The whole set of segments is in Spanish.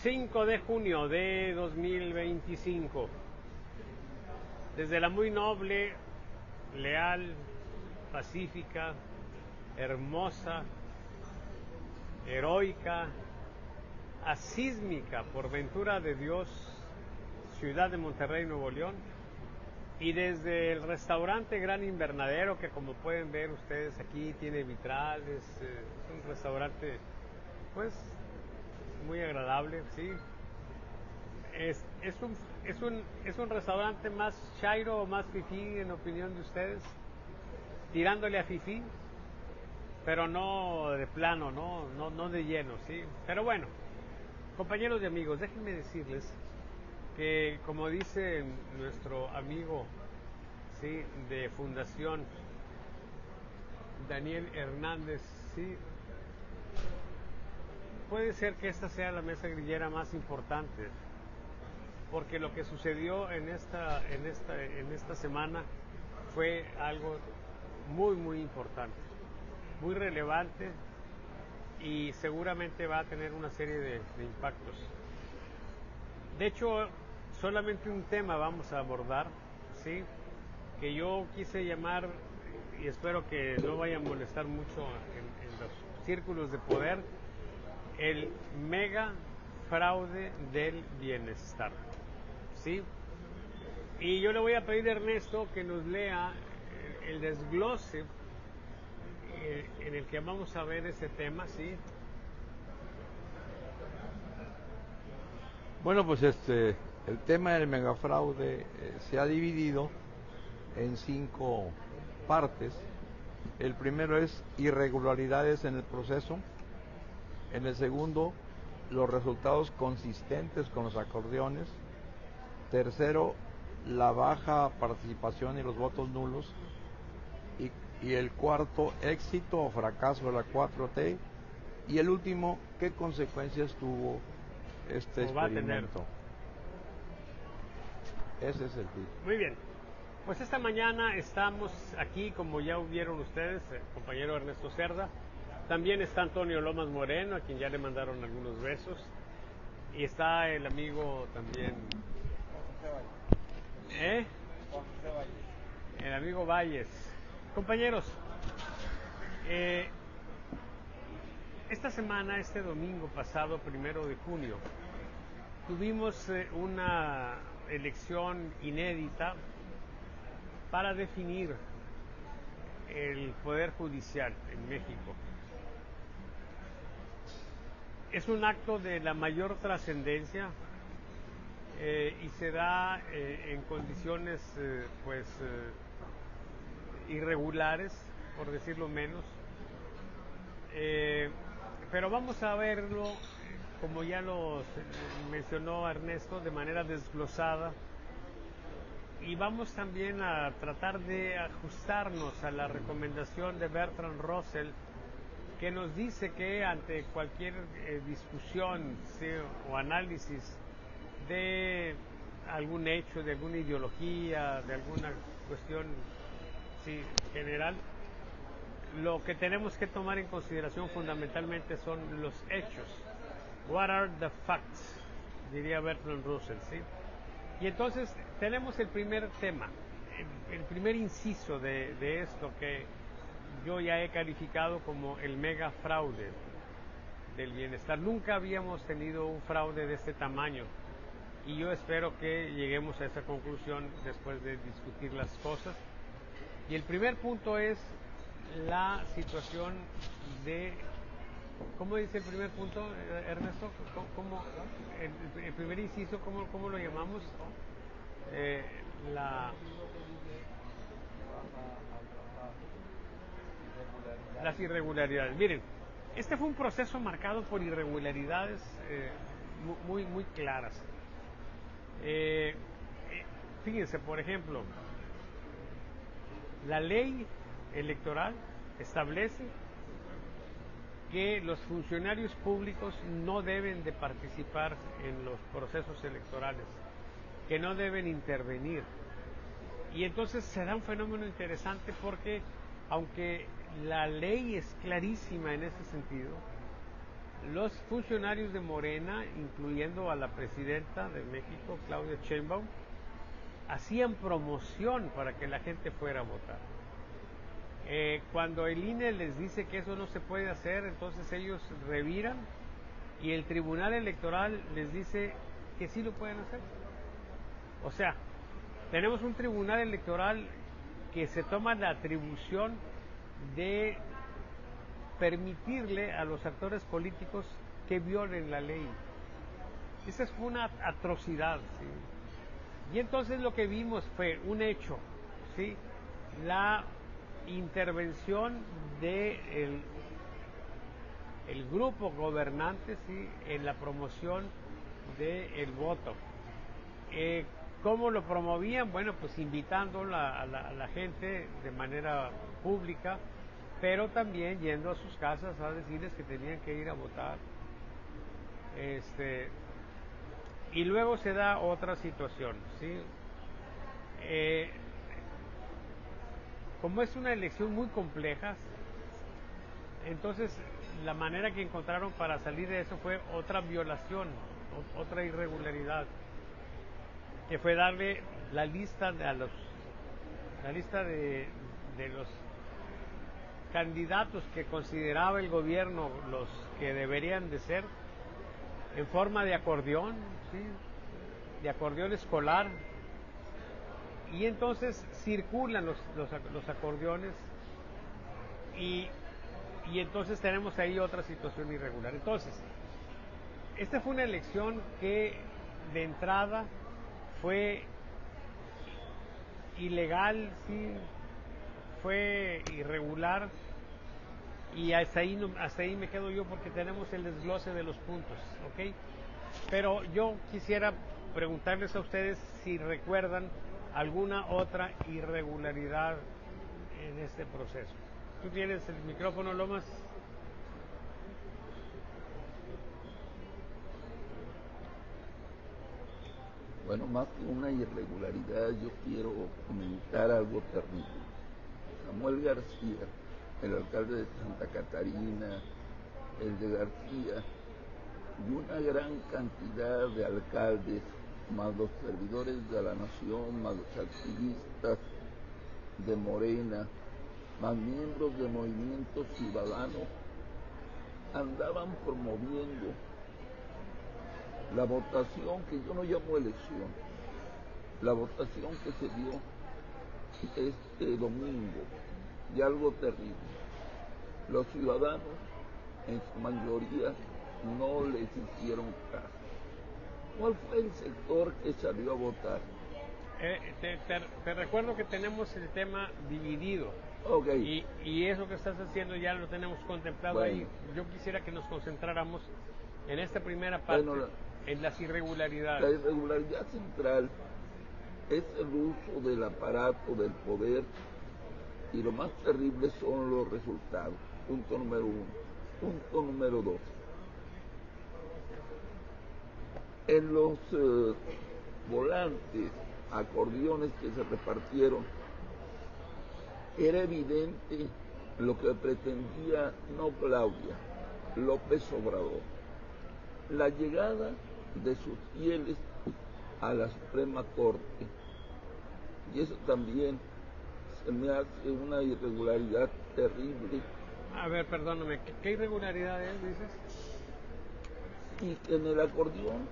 5 de junio de 2025. Desde la muy noble, leal, pacífica, hermosa, heroica, asísmica por ventura de Dios, ciudad de Monterrey, Nuevo León, y desde el restaurante Gran Invernadero, que como pueden ver ustedes aquí tiene vitrales, es un restaurante pues muy agradable, sí. Es un restaurante más chairo o más fifí en opinión de ustedes, tirándole a fifí, pero no de plano, no de lleno, sí. Pero bueno, compañeros y amigos, déjenme decirles que, como dice nuestro amigo, sí, de Fundación Daniel Hernández, sí, puede ser que esta sea la mesa grillera más importante, porque lo que sucedió en esta semana fue algo muy importante, muy relevante, y seguramente va a tener una serie de impactos. De hecho, solamente un tema vamos a abordar, ¿sí? Que yo quise llamar, y espero que no vaya a molestar mucho en los círculos de poder, el mega fraude del bienestar, ¿sí? Y yo le voy a pedir a Ernesto que nos lea el desglose en el que vamos a ver ese tema, ¿sí? Bueno, pues el tema del megafraude se ha dividido en 5 partes. El primero es irregularidades en el proceso. En el segundo, los resultados consistentes con los acordeones. Tercero, la baja participación y los votos nulos. Y el cuarto, éxito o fracaso de la 4T. Y el último, ¿qué consecuencias tuvo este experimento? Ese es el título. Muy bien. Pues esta mañana estamos aquí, como ya vieron ustedes, el compañero Ernesto Cerda. También está Antonio Lomas Moreno, a quien ya le mandaron algunos besos. Y está el amigo también... El amigo Valles. Compañeros, esta semana, este domingo pasado, 1 de junio, tuvimos una elección inédita para definir el Poder Judicial en México. Es un acto de la mayor trascendencia y se da en condiciones irregulares, por decirlo menos, pero vamos a verlo, como ya lo mencionó Ernesto, de manera desglosada, y vamos también a tratar de ajustarnos a la recomendación de Bertrand Russell, que nos dice que ante cualquier discusión, ¿sí?, o análisis de algún hecho, de alguna ideología, de alguna cuestión, sí, general, lo que tenemos que tomar en consideración fundamentalmente son los hechos. What are the facts? Diría Bertrand Russell, ¿sí? Y entonces tenemos el primer tema, el primer inciso de esto, que yo ya he calificado como el mega fraude del bienestar. Nunca habíamos tenido un fraude de este tamaño, y yo espero que lleguemos a esa conclusión después de discutir las cosas. Y el primer punto es la situación de... ¿Cómo dice el primer punto, Ernesto? ¿Cómo, el primer inciso, cómo lo llamamos? Las irregularidades. Miren, este fue un proceso marcado por irregularidades muy claras. Fíjense, por ejemplo, la ley electoral establece que los funcionarios públicos no deben de participar en los procesos electorales, que no deben intervenir. Y entonces se da un fenómeno interesante, porque aunque la ley es clarísima en ese sentido, los funcionarios de Morena, incluyendo a la presidenta de México, Claudia Sheinbaum, hacían promoción para que la gente fuera a votar. Cuando el INE les dice que eso no se puede hacer, entonces ellos reviran y el Tribunal Electoral les dice que sí lo pueden hacer. O sea, tenemos un Tribunal Electoral que se toma la atribución de permitirle a los actores políticos que violen la ley. Esa fue una atrocidad, ¿sí? Y entonces lo que vimos fue un hecho, ¿sí? La intervención de el grupo gobernante, ¿sí? En la promoción del voto. ¿Cómo lo promovían? Bueno, pues invitando a la gente de manera pública, pero también yendo a sus casas a decirles que tenían que ir a votar. Y luego se da otra situación, ¿sí? Como es una elección muy compleja, entonces la manera que encontraron para salir de eso fue otra violación, otra irregularidad, que fue darle la lista de los candidatos que consideraba el gobierno los que deberían de ser, en forma de acordeón, ¿sí? De acordeón escolar, y entonces circulan los acordeones y entonces tenemos ahí otra situación irregular. Entonces, esta fue una elección que de entrada fue ilegal, sí, fue irregular, y hasta ahí me quedo yo, porque tenemos el desglose de los puntos, ¿ok? Pero yo quisiera preguntarles a ustedes si recuerdan alguna otra irregularidad en este proceso. Tú tienes el micrófono, Lomas. Bueno, más que una irregularidad, yo quiero comentar algo terrible. Samuel García, el alcalde de Santa Catarina, el de García, y una gran cantidad de alcaldes, más los servidores de la nación, más los activistas de Morena, más miembros de Movimiento Ciudadano, andaban promoviendo la votación que yo no llamo elección, la votación que se dio este domingo, y algo terrible. Los ciudadanos, en su mayoría, no les hicieron caso. ¿Cuál fue el sector que salió a votar? Te recuerdo que tenemos el tema dividido. Okay. Y eso que estás haciendo ya lo tenemos contemplado, bueno. Ahí. Yo quisiera que nos concentráramos en esta primera parte, bueno, en las irregularidades. La irregularidad central es el uso del aparato del poder, y lo más terrible son los resultados. Punto número 1. Punto número 2. En los volantes, acordeones que se repartieron, era evidente lo que pretendía no Claudia, López Obrador: la llegada de sus fieles a la Suprema Corte. Y eso también se me hace una irregularidad terrible. A ver, perdóname, ¿qué irregularidad es, dices? Y que en el acordeón,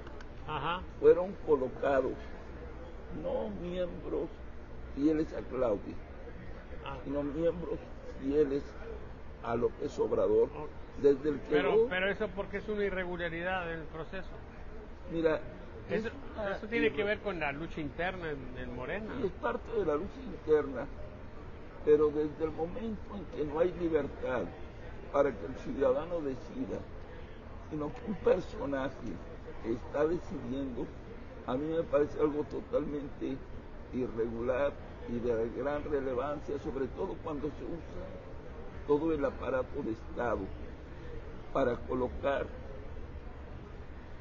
ajá, fueron colocados no miembros fieles a Claudia, sino miembros fieles a López Obrador, desde el que pero eso porque es una irregularidad en el proceso. Mira, eso tiene que ver con la lucha interna en Morena. Y es parte de la lucha interna, pero desde el momento en que no hay libertad para que el ciudadano decida, sino que un personaje está decidiendo, a mí me parece algo totalmente irregular y de gran relevancia, sobre todo cuando se usa todo el aparato de Estado para colocar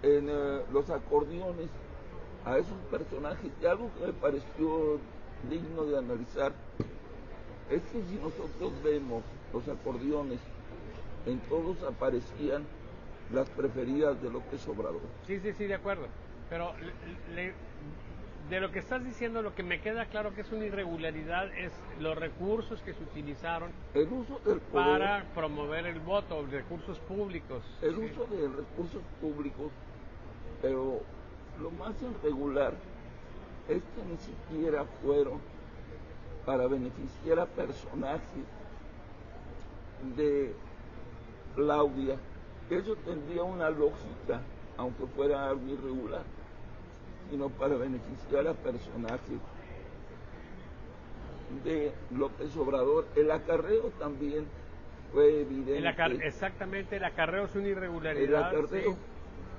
en los acordeones a esos personajes. Y algo que me pareció digno de analizar es que si nosotros vemos los acordeones, en todos aparecían las preferidas de López Obrador. Sí, de acuerdo. Pero de lo que estás diciendo, lo que me queda claro que es una irregularidad es los recursos que se utilizaron El uso del poder, para promover el voto, recursos públicos. el uso de recursos públicos, pero lo más irregular es que ni siquiera fueron para beneficiar a personajes de Claudia. Eso tendría una lógica, aunque fuera algo irregular, sino para beneficiar a personajes de López Obrador. El acarreo también fue evidente. Exactamente, el acarreo es una El irregularidad. acarreo Sí.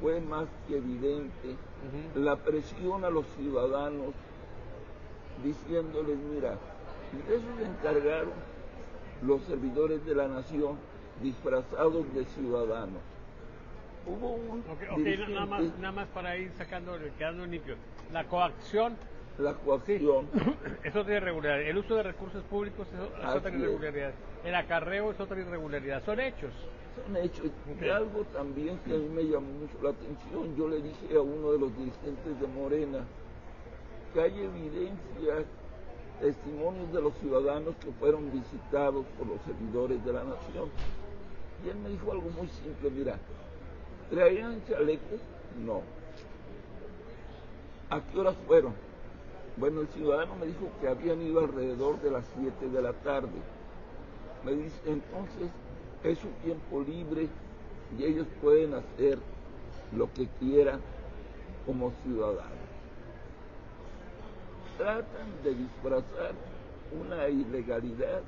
fue más que evidente. Ujú. La presión a los ciudadanos diciéndoles, mira, y de eso se encargaron los servidores de la nación disfrazados de ciudadanos. Hubo un dirigente, nada más para ir quedando limpio. La coacción la coacción, es otra irregularidad. El uso de recursos públicos es otra irregularidad. El acarreo es otra irregularidad. Son hechos. son hechos. Y algo también que a mí me llamó mucho la atención, yo le dije a uno de los dirigentes de Morena que hay evidencia, testimonios de los ciudadanos que fueron visitados por los servidores de la nación. Y él me dijo algo muy simple, mira, ¿traían chalecos? No. ¿A qué horas fueron? Bueno, el ciudadano me dijo que habían ido alrededor de las 7 de la tarde. Me dice, entonces es su tiempo libre y ellos pueden hacer lo que quieran como ciudadanos. Tratan de disfrazar una ilegalidad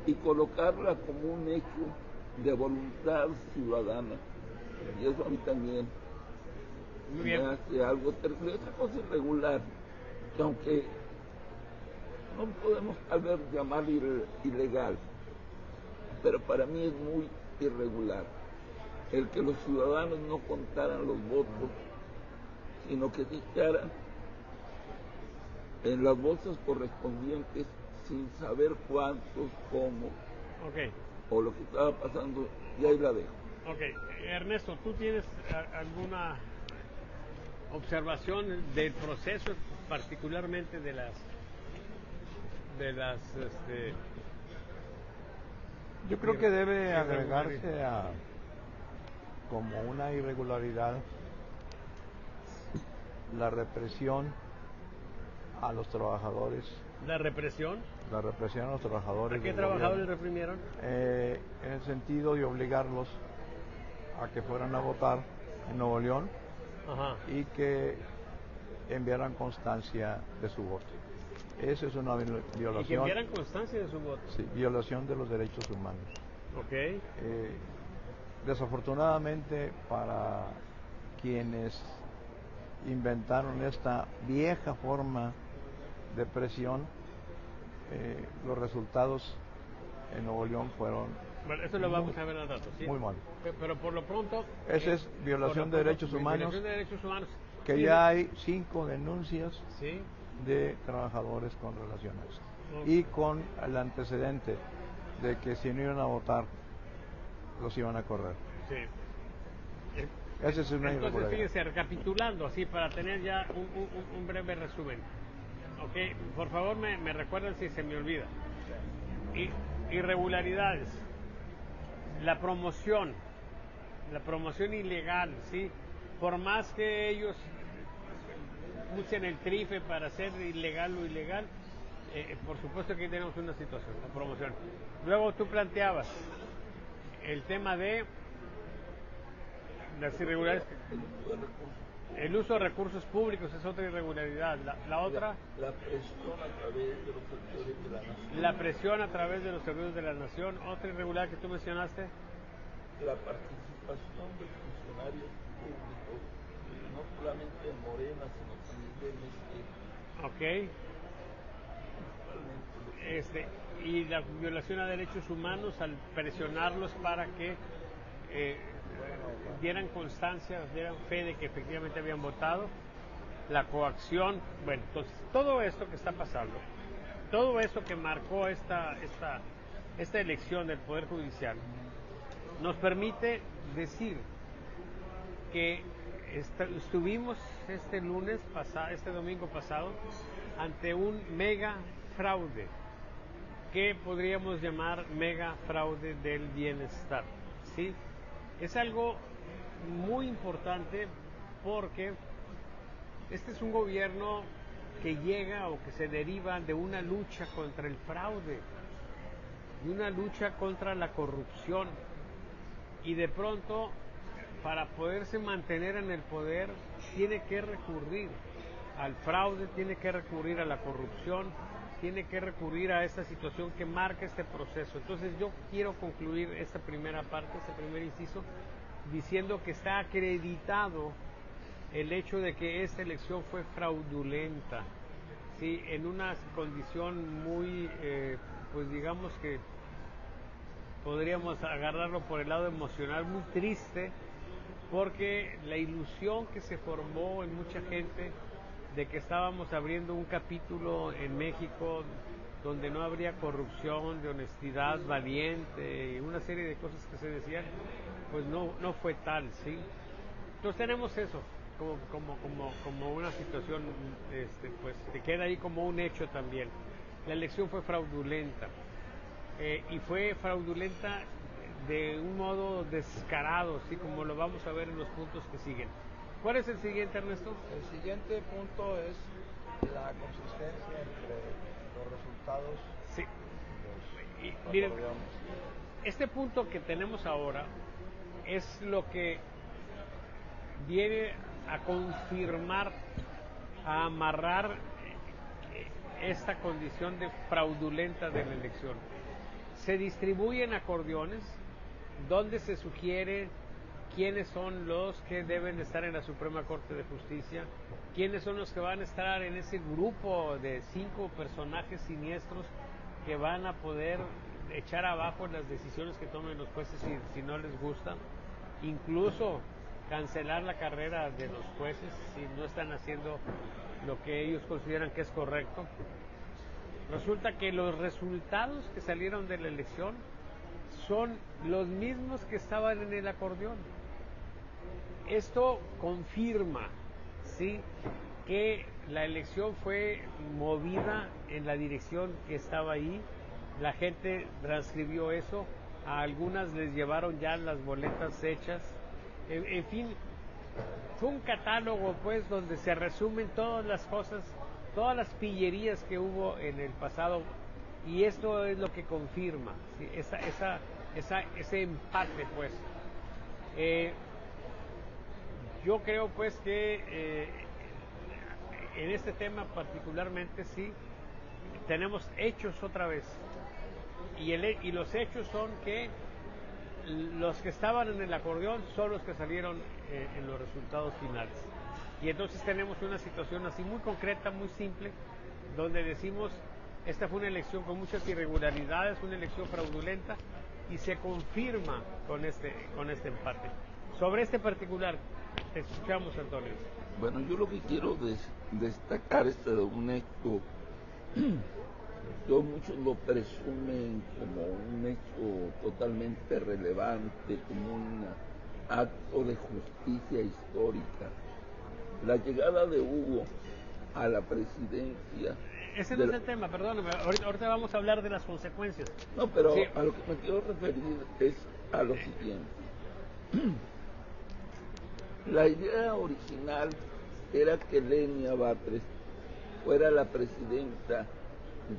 y colocarla como un hecho de voluntad ciudadana. Y eso a mí también me hace algo terrible. Otra cosa irregular, que aunque no podemos tal vez llamar ilegal, pero para mí es muy irregular, el que los ciudadanos no contaran los votos, sino que se echaran en las bolsas correspondientes sin saber cuántos, cómo, o lo que estaba pasando, y ahí la dejo. Ok, Ernesto, ¿tú tienes alguna observación del proceso, particularmente de las yo creo que debe agregarse como una irregularidad la represión a los trabajadores. ¿La represión? La represión a los trabajadores. ¿A qué trabajadores reprimieron? En el sentido de obligarlos a que fueran a votar en Nuevo León. Ajá. Y que enviaran constancia de su voto. Eso es una violación. ¿Y que enviaran constancia de su voto? Sí, violación de los derechos humanos. Ok. Desafortunadamente para quienes inventaron esta vieja forma de presión, los resultados en Nuevo León fueron... Bueno, eso lo vamos a ver al rato, ¿sí? Muy mal. Pero por lo pronto... Esa es violación de derechos humanos. Violación de derechos humanos. Que ya hay 5 denuncias, ¿sí?, de trabajadores con relación a esto. Y con el antecedente de que si no iban a votar, los iban a correr. Sí. Esa es una irregularidad. Entonces, fíjense, recapitulando, así, para tener ya un breve resumen. Ok, por favor me recuerdan si se me olvida. Irregularidades. La promoción ilegal, ¿sí? Por más que ellos usen el trife para hacer ilegal lo ilegal, por supuesto que tenemos una situación, la promoción. Luego tú planteabas el tema de las irregularidades. El uso de recursos públicos es otra irregularidad. La otra, la presión a través de los servidores de la nación. La presión a través de los servidores de la nación. Otra irregularidad que tú mencionaste. La participación de funcionarios públicos, no solamente en Morena, sino también de Ok. Y la violación a derechos humanos al presionarlos para que dieran constancia, dieran fe de que efectivamente habían votado. La coacción, bueno, entonces todo esto que está pasando, todo esto que marcó esta elección del Poder Judicial, nos permite decir que estuvimos este domingo pasado, ante un mega fraude, que podríamos llamar mega fraude del bienestar, ¿sí? Es algo muy importante porque este es un gobierno que llega o que se deriva de una lucha contra el fraude, de una lucha contra la corrupción, y de pronto, para poderse mantener en el poder, tiene que recurrir al fraude, tiene que recurrir a la corrupción, tiene que recurrir a esta situación que marca este proceso. Entonces yo quiero concluir esta primera parte, este primer inciso, diciendo que está acreditado el hecho de que esta elección fue fraudulenta, ¿sí? En una condición muy, pues digamos que podríamos agarrarlo por el lado emocional, muy triste, porque la ilusión que se formó en mucha gente de que estábamos abriendo un capítulo en México donde no habría corrupción, de honestidad valiente y una serie de cosas que se decían, pues no fue tal, ¿sí? Entonces tenemos eso como una situación, pues que queda ahí como un hecho también. La elección fue fraudulenta, y fue fraudulenta de un modo descarado, ¿sí? Como lo vamos a ver en los puntos que siguen. ¿Cuál es el siguiente, Ernesto? El siguiente punto es la consistencia entre los resultados. Sí. Y los miren, acordeones. este punto que tenemos ahora es lo que viene a confirmar, a amarrar esta condición de fraudulenta de la elección. Se distribuyen acordeones donde se sugiere quiénes son los que deben estar en la Suprema Corte de Justicia, quiénes son los que van a estar en ese grupo de 5 personajes siniestros que van a poder echar abajo las decisiones que tomen los jueces si no les gusta, incluso cancelar la carrera de los jueces si no están haciendo lo que ellos consideran que es correcto. Resulta que los resultados que salieron de la elección son los mismos que estaban en el acordeón. Esto confirma, ¿sí?, que la elección fue movida en la dirección que estaba ahí. La gente transcribió eso, a algunas les llevaron ya las boletas hechas. En fin, fue un catálogo, pues, donde se resumen todas las cosas, todas las pillerías que hubo en el pasado, y esto es lo que confirma, ¿sí?, ese empate, pues. Yo creo, pues, que en este tema particularmente sí tenemos hechos otra vez, y los hechos son que los que estaban en el acordeón son los que salieron en los resultados finales. Y entonces tenemos una situación así muy concreta, muy simple, donde decimos, esta fue una elección con muchas irregularidades, una elección fraudulenta, y se confirma con este empate. Sobre este particular, te escuchamos, Antonio. Bueno, yo lo que quiero destacar es un hecho que muchos lo presumen como un hecho totalmente relevante, como un acto de justicia histórica. La llegada de Hugo a la presidencia. Ese no es el tema, perdóname, ahorita vamos a hablar de las consecuencias. No, pero sí, a lo que me quiero referir es a lo siguiente. La idea original era que Lenia Batres fuera la presidenta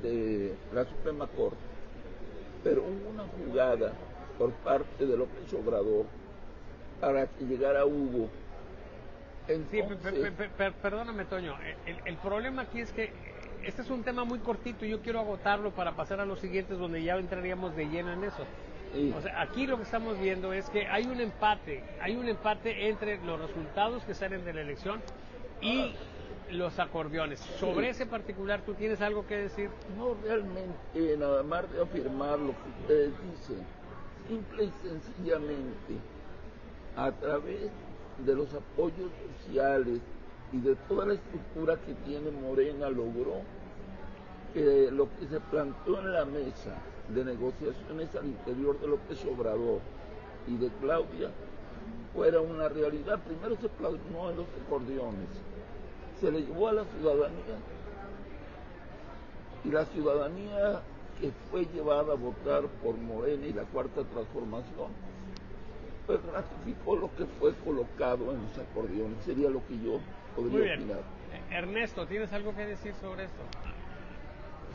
de la Suprema Corte, pero hubo una jugada por parte de López Obrador para que llegara Hugo. Entonces, perdóname, Toño, el problema aquí es que este es un tema muy cortito y yo quiero agotarlo para pasar a los siguientes donde ya entraríamos de lleno en eso. Sí. O sea, aquí lo que estamos viendo es que hay un empate entre los resultados que salen de la elección y los acordeones. Sobre ese particular, ¿tú tienes algo que decir? No, realmente, nada más de afirmar lo que ustedes dicen. Simple y sencillamente, a través de los apoyos sociales y de toda la estructura que tiene Morena, logró que lo que se planteó en la mesa de negociaciones al interior de López Obrador y de Claudia fuera una realidad. Primero se plasmó en los acordeones, se le llevó a la ciudadanía, y la ciudadanía que fue llevada a votar por Morena y la Cuarta Transformación, pues ratificó lo que fue colocado en los acordeones. Sería lo que yo podría Muy bien. opinar. Ernesto, ¿tienes algo que decir sobre esto?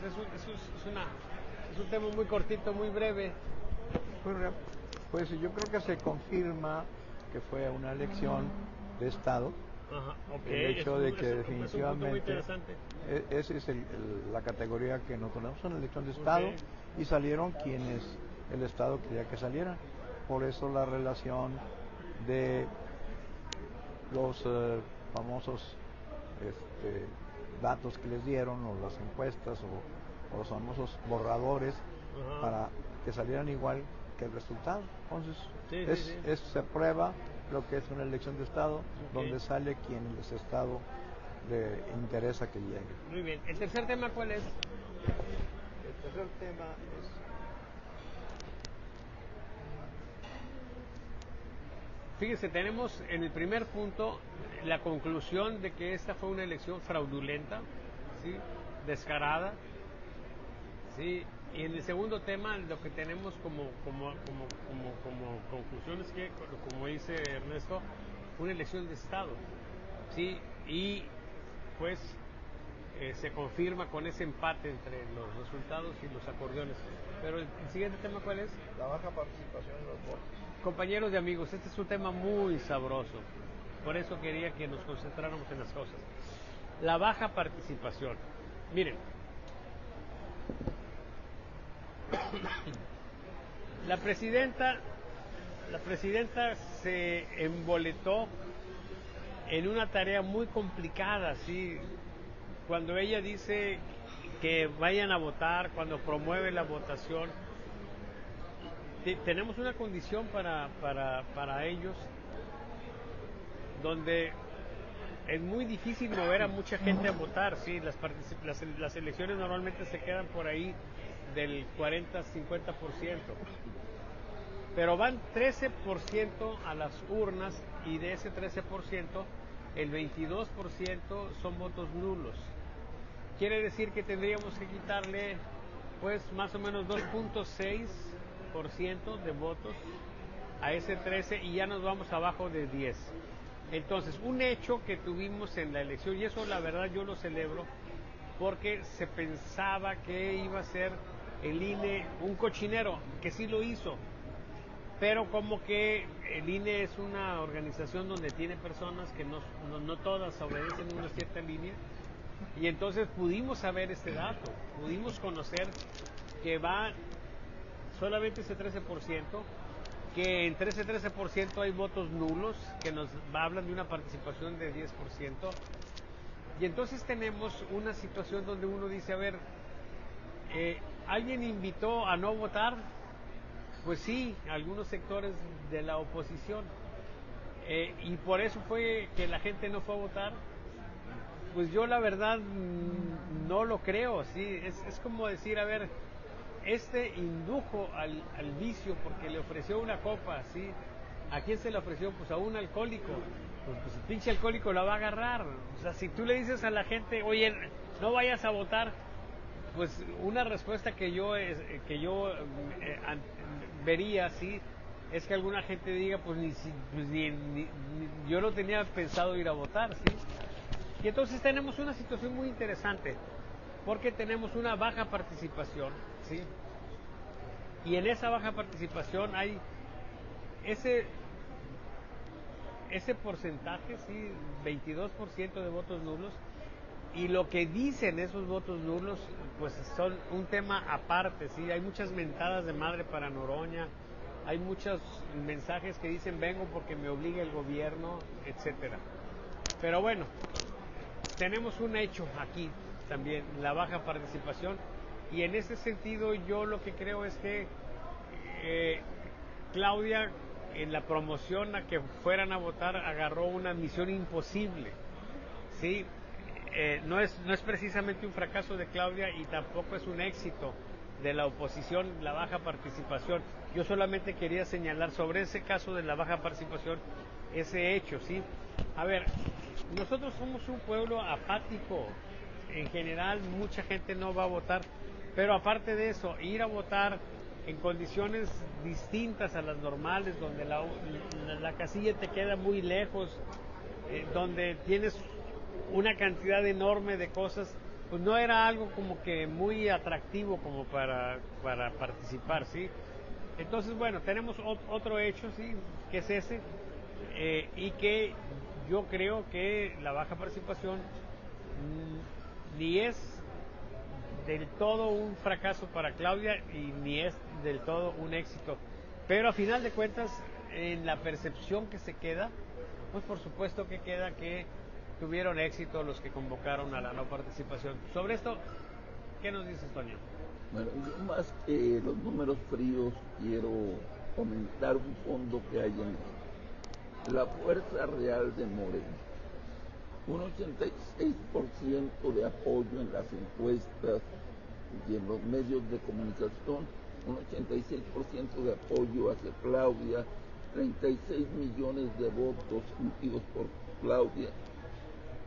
Es un tema muy cortito, muy breve. Pues yo creo que se confirma que fue una elección de Estado. Ajá, ok. El hecho de que es un punto muy definitivamente interesante. esa es la categoría que nosotros tenemos, una elección de Estado, Ok. y salieron quienes el Estado quería que salieran. Por eso la relación de los famosos datos que les dieron, o las encuestas, o los famosos borradores, Ajá. para que salieran igual que el resultado. Entonces, Sí. se prueba lo que es una elección de Estado, Ok. donde sale quien ese Estado le interesa que llegue. Muy bien. ¿El tercer tema cuál es? El tercer tema es... Fíjese, tenemos en el primer punto la conclusión de que esta fue una elección fraudulenta, ¿sí? Descarada, ¿sí? Y en el segundo tema lo que tenemos como conclusión es que, como dice Ernesto, fue una elección de Estado, ¿sí? Y pues se confirma con ese empate entre los resultados y los acordeones. Pero el siguiente tema, ¿cuál es? La baja participación en los votos. Compañeros y amigos, este es un tema muy sabroso. Por eso quería que nos concentráramos en las cosas. La baja participación. Miren, la presidenta se emboletó en una tarea muy complicada, ¿sí? Cuando ella dice que vayan a votar, cuando promueve la votación, tenemos una condición para ellos donde es muy difícil mover a mucha gente a votar, ¿sí? Las elecciones normalmente se quedan por ahí del 40-50%, pero van 13% a las urnas, y de ese 13% el 22% son votos nulos. Quiere decir que tendríamos que quitarle pues más o menos 2.6% de votos a ese 13, y ya nos vamos abajo de 10. Entonces, un hecho que tuvimos en la elección, y eso la verdad yo lo celebro, porque se pensaba que iba a ser el INE un cochinero, que sí lo hizo, pero como que el INE es una organización donde tiene personas que no todas obedecen una cierta línea, y entonces pudimos saber este dato, pudimos conocer que va solamente ese 13%, que entre ese 13% hay votos nulos, que nos hablan de una participación de 10%, y entonces tenemos una situación donde uno dice, a ver, ¿alguien invitó a no votar? Pues sí, algunos sectores de la oposición, y por eso fue que la gente no fue a votar. Pues yo la verdad no lo creo, ¿sí? Es como decir, a ver, indujo al vicio porque le ofreció una copa, ¿sí? ¿A quién se le ofreció? Pues a un alcohólico. Pues el pinche alcohólico la va a agarrar. O sea, si tú le dices a la gente, oye, no vayas a votar, pues una respuesta que yo vería, ¿sí? Es que alguna gente diga, pues ni yo no tenía pensado ir a votar, ¿sí? Y entonces tenemos una situación muy interesante, porque tenemos una baja participación, ¿sí? Y en esa baja participación hay ese porcentaje, ¿sí? 22% de votos nulos, y lo que dicen esos votos nulos, pues son un tema aparte, ¿sí? Hay muchas mentadas de madre para Noroña, hay muchos mensajes que dicen vengo porque me obliga el gobierno, etcétera. Pero bueno, tenemos un hecho aquí también, la baja participación, y en ese sentido yo lo que creo es que Claudia, en la promoción a que fueran a votar, agarró una misión imposible, ¿sí? No es precisamente un fracaso de Claudia, y tampoco es un éxito de la oposición, la baja participación. Yo solamente quería señalar sobre ese caso de la baja participación, ese hecho, ¿sí? A ver, nosotros somos un pueblo apático. En general, mucha gente no va a votar, pero aparte de eso, ir a votar en condiciones distintas a las normales, donde la casilla te queda muy lejos, donde tienes una cantidad enorme de cosas, pues no era algo como que muy atractivo como para participar, ¿sí? Entonces, bueno, tenemos otro hecho, ¿sí? Que es ese, y que yo creo que la baja participación ni es del todo un fracaso para Claudia y ni es del todo un éxito. Pero a final de cuentas, en la percepción que se queda, pues por supuesto que queda que tuvieron éxito los que convocaron a la no participación. Sobre esto, ¿qué nos dices, Toño? Bueno, yo más que los números fríos quiero comentar un fondo que hay en esto. La fuerza real de Morena. Un 86% de apoyo en las encuestas y en los medios de comunicación, un 86% de apoyo hacia Claudia, 36 millones de votos emitidos por Claudia.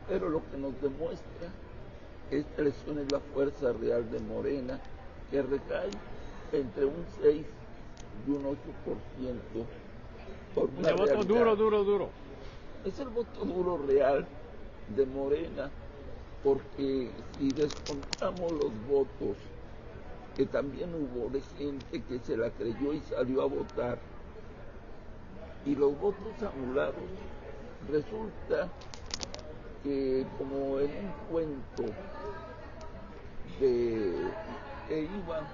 Pero lo que nos demuestra esta elección es la fuerza real de Morena, que recae entre un 6 y un 8% por una voto realidad. duro. Es el voto duro real de Morena, porque si descontamos los votos, que también hubo de gente que se la creyó y salió a votar, y los votos anulados, resulta que como en un cuento que iban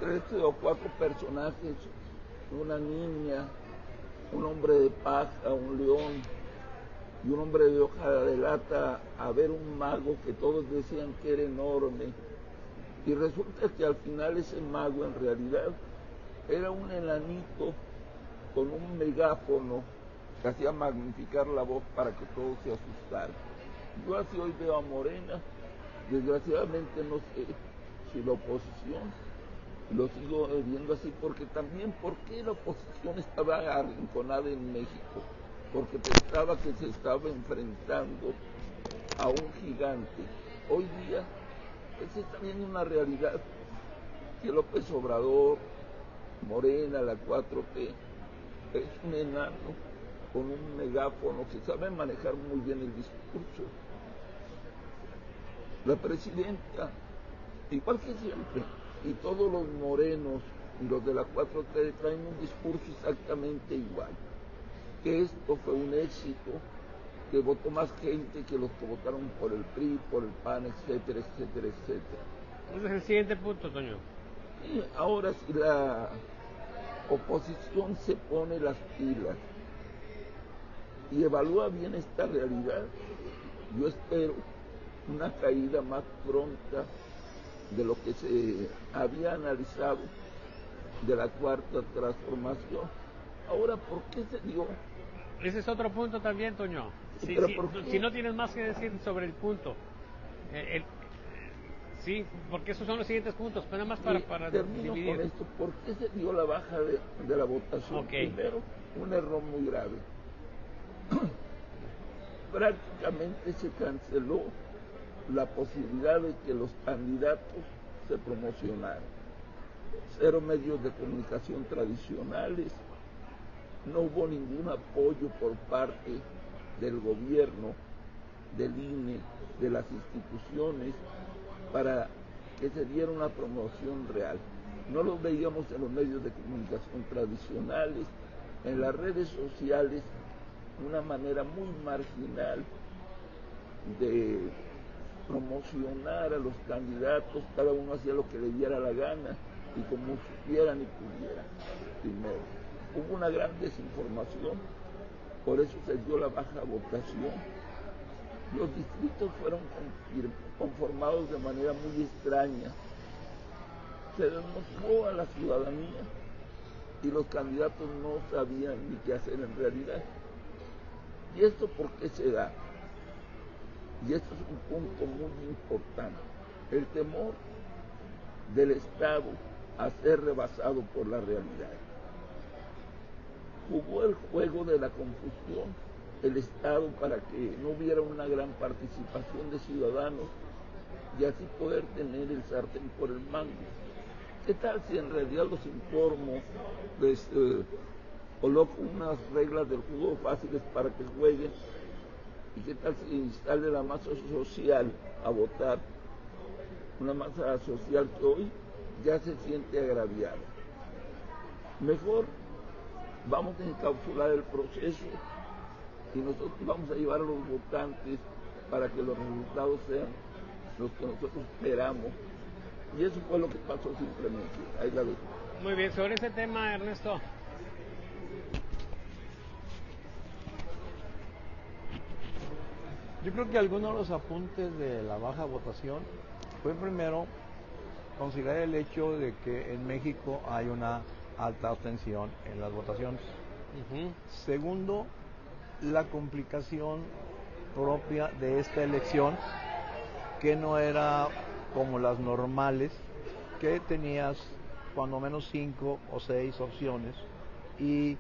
13 o 4 personajes, una niña, un hombre de paja, un león y un hombre de hoja de lata a ver un mago que todos decían que era enorme, y resulta que al final ese mago en realidad era un enanito con un megáfono que hacía magnificar la voz para que todos se asustaran. Yo así hoy veo a Morena, desgraciadamente no sé si la oposición, lo sigo viendo así, porque también, ¿por qué la oposición estaba arrinconada en México? Porque pensaba que se estaba enfrentando a un gigante. Hoy día se está viendo una realidad, que López Obrador, Morena, la 4T, es un enano con un megáfono que sabe manejar muy bien el discurso. La presidenta, igual que siempre, y todos los morenos y los de la 4T traen un discurso exactamente igual, que esto fue un éxito, que votó más gente que los que votaron por el PRI, por el PAN, etcétera, etcétera, etcétera. Ese es el siguiente punto, Toño. Y ahora si la oposición se pone las pilas y evalúa bien esta realidad, yo espero una caída más pronta de lo que se había analizado de la cuarta transformación. Ahora, ¿por qué se dio? Ese es otro punto también, Toño. Si no tienes más que decir sobre el punto. Sí, porque esos son los siguientes puntos, pero nada más para termino dividir. con esto. ¿Por qué se dio la baja de la votación? Okay. Primero, un error muy grave. Prácticamente se canceló la posibilidad de que los candidatos se promocionaran. Cero medios de comunicación tradicionales, no hubo ningún apoyo por parte del gobierno, del INE, de las instituciones, para que se diera una promoción real. No lo veíamos en los medios de comunicación tradicionales, en las redes sociales, una manera muy marginal de promocionar a los candidatos, cada uno hacía lo que le diera la gana y como supieran y pudieran. Primero, hubo una gran desinformación, por eso se dio la baja votación. Los distritos fueron conformados de manera muy extraña. Se demostró a la ciudadanía y los candidatos no sabían ni qué hacer en realidad. ¿Y esto por qué se da? Y esto es un punto muy importante. El temor del Estado a ser rebasado por la realidad. Jugó el juego de la confusión el Estado para que no hubiera una gran participación de ciudadanos y así poder tener el sartén por el mango. ¿Qué tal si en realidad los informo, les coloco unas reglas del juego fáciles para que jueguen? ¿Y qué tal si instale la masa social a votar? Una masa social que hoy ya se siente agraviada. Mejor vamos a encapsular el proceso y nosotros vamos a llevar a los votantes para que los resultados sean los que nosotros esperamos. Y eso fue lo que pasó simplemente. Ahí la dejo. Muy bien, sobre ese tema, Ernesto. Yo creo que algunos de los apuntes de la baja votación fue primero considerar el hecho de que en México hay una alta abstención en las votaciones. Segundo, la complicación propia de esta elección, que no era como las normales, que tenías cuando menos 5 o 6 opciones y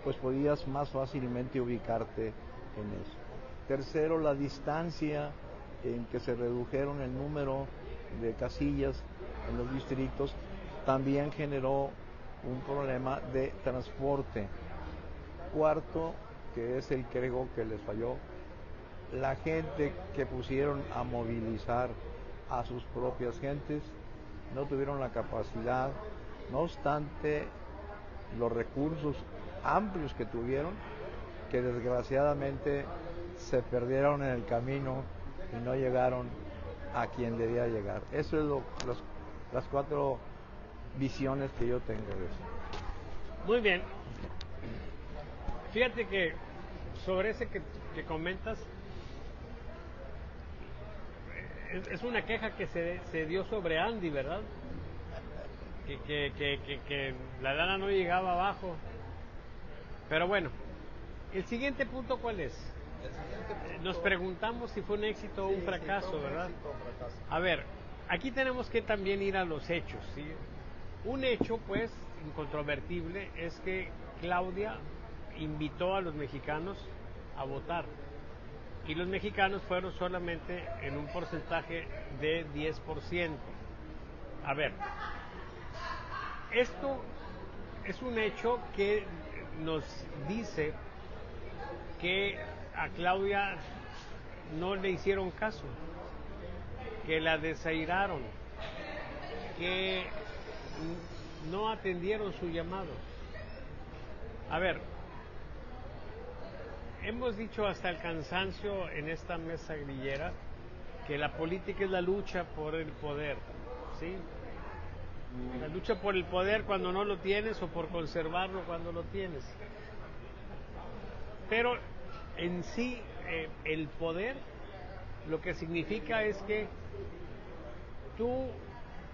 pues podías más fácilmente ubicarte en eso. Tercero, la distancia en que se redujeron el número de casillas en los distritos también generó un problema de transporte. Cuarto, que es el creo que les falló, la gente que pusieron a movilizar a sus propias gentes no tuvieron la capacidad, no obstante los recursos amplios que tuvieron, que desgraciadamente se perdieron en el camino y no llegaron a quien debía llegar. Eso es las 4 visiones que yo tengo de eso. Muy bien. Fíjate que sobre ese que comentas, es una queja que se dio sobre Andy, ¿verdad? Que la lana no llegaba abajo. Pero bueno, el siguiente punto, ¿cuál es? Nos preguntamos si fue un éxito o un fracaso, ¿verdad? A ver, aquí tenemos que también ir a los hechos, ¿sí? Un hecho, pues, incontrovertible, es que Claudia invitó a los mexicanos a votar. Y los mexicanos fueron solamente en un porcentaje de 10%. A ver, esto es un hecho que nos dice que a Claudia no le hicieron caso, que la desairaron, que no atendieron su llamado. A ver, hemos dicho hasta el cansancio en esta mesa grillera que la política es la lucha por el poder, ¿sí? La lucha por el poder cuando no lo tienes o por conservarlo cuando lo tienes. Pero en sí, el poder lo que significa es que tú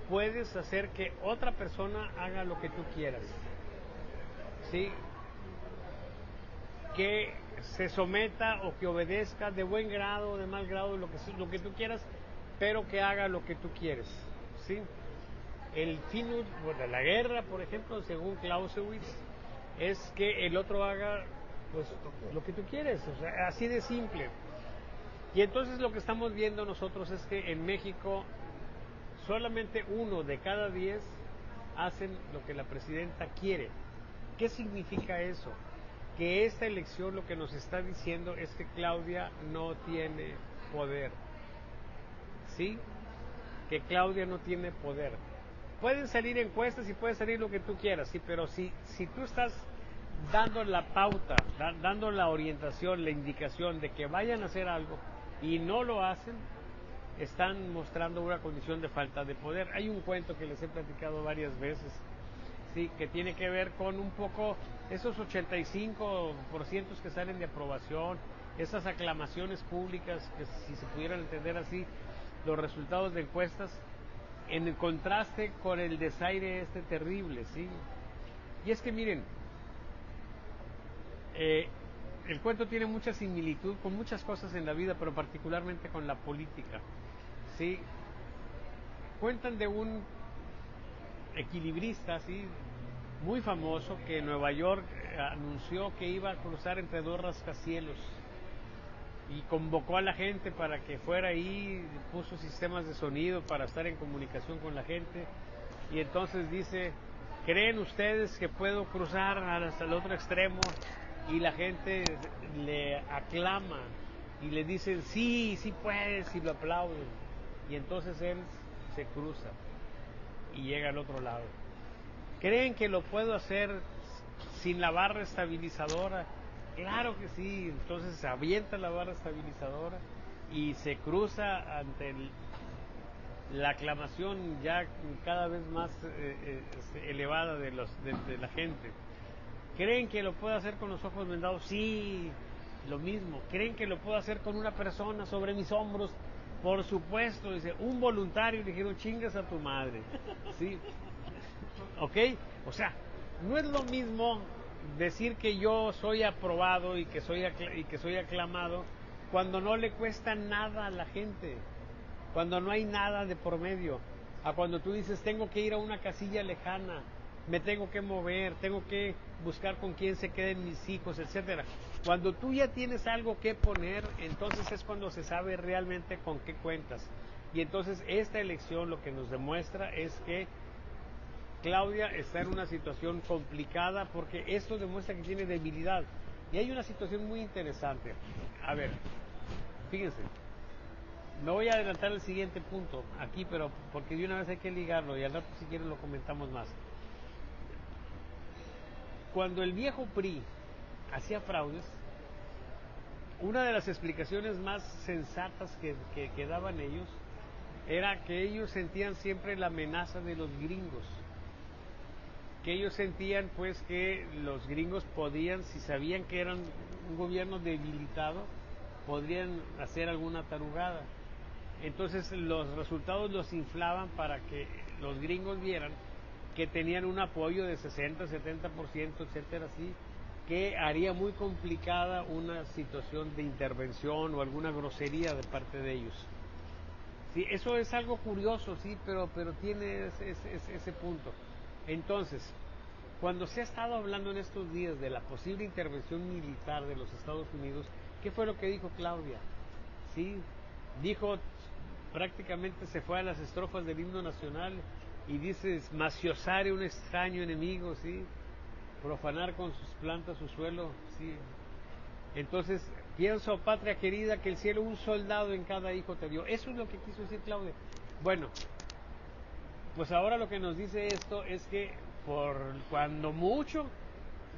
puedes hacer que otra persona haga lo que tú quieras, ¿sí? Que se someta o que obedezca de buen grado o de mal grado, lo que tú quieras, pero que haga lo que tú quieres, ¿sí? El fin de la guerra, por ejemplo, según Clausewitz, es que el otro haga pues lo que tú quieres, o sea, así de simple. Y entonces lo que estamos viendo nosotros es que en México solamente 1 de cada 10 hacen lo que la presidenta quiere. ¿Qué significa eso? Que esta elección lo que nos está diciendo es que Claudia no tiene poder, ¿sí? Que Claudia no tiene poder. Pueden salir encuestas y puede salir lo que tú quieras, sí, pero si tú estás dando la pauta, dando la orientación, la indicación de que vayan a hacer algo y no lo hacen, están mostrando una condición de falta de poder. Hay un cuento que les he platicado varias veces, sí, que tiene que ver con un poco esos 85% que salen de aprobación, esas aclamaciones públicas, que si se pudieran entender así, los resultados de encuestas, en el contraste con el desaire terrible, ¿sí? Y es que miren, el cuento tiene mucha similitud con muchas cosas en la vida, pero particularmente con la política, ¿sí? cuentan de un equilibrista así muy famoso que en Nueva York anunció que iba a cruzar entre dos rascacielos y convocó a la gente para que fuera ahí, puso sistemas de sonido para estar en comunicación con la gente, y entonces dice: ¿creen ustedes que puedo cruzar hasta el otro extremo? Y la gente le aclama y le dicen: sí, sí puedes, y lo aplauden, y entonces él se cruza y llega al otro lado. ¿Creen que lo puedo hacer sin la barra estabilizadora? Claro que sí. Entonces se avienta la barra estabilizadora y se cruza ante la aclamación ya cada vez más elevada de la gente. ¿Creen que lo puedo hacer con los ojos vendados? Sí, lo mismo. ¿Creen que lo puedo hacer con una persona sobre mis hombros? Por supuesto. Dice, un voluntario. Le dijeron: chingas a tu madre. Sí. ¿Ok? O sea, no es lo mismo decir que yo soy aprobado y que soy aclamado cuando no le cuesta nada a la gente, cuando no hay nada de por medio, a cuando tú dices: tengo que ir a una casilla lejana, me tengo que mover, tengo que buscar con quién se queden mis hijos, etcétera. Cuando tú ya tienes algo que poner, entonces es cuando se sabe realmente con qué cuentas. Y entonces esta elección lo que nos demuestra es que Claudia está en una situación complicada, porque esto demuestra que tiene debilidad. Y hay una situación muy interesante. A ver, fíjense, me voy a adelantar el siguiente punto aquí, pero porque de una vez hay que ligarlo y al rato si quieren lo comentamos más. Cuando el viejo PRI hacía fraudes, una de las explicaciones más sensatas que daban ellos era que ellos sentían siempre la amenaza de los gringos, que ellos sentían pues que los gringos podían, si sabían que eran un gobierno debilitado, podrían hacer alguna tarugada. Entonces los resultados los inflaban para que los gringos vieran que tenían un apoyo de 60, 70%, etcétera, así, que haría muy complicada una situación de intervención o alguna grosería de parte de ellos. Sí, eso es algo curioso, sí, pero tiene ese punto. Entonces, cuando se ha estado hablando en estos días de la posible intervención militar de los Estados Unidos, ¿qué fue lo que dijo Claudia? Sí, dijo, prácticamente se fue a las estrofas del himno nacional y dice: maciosare un extraño enemigo, sí, profanar con sus plantas su suelo, sí. Entonces, pienso, patria querida, que el cielo un soldado en cada hijo te dio. Eso es lo que quiso decir Claudia. Bueno, pues ahora lo que nos dice esto es que por cuando mucho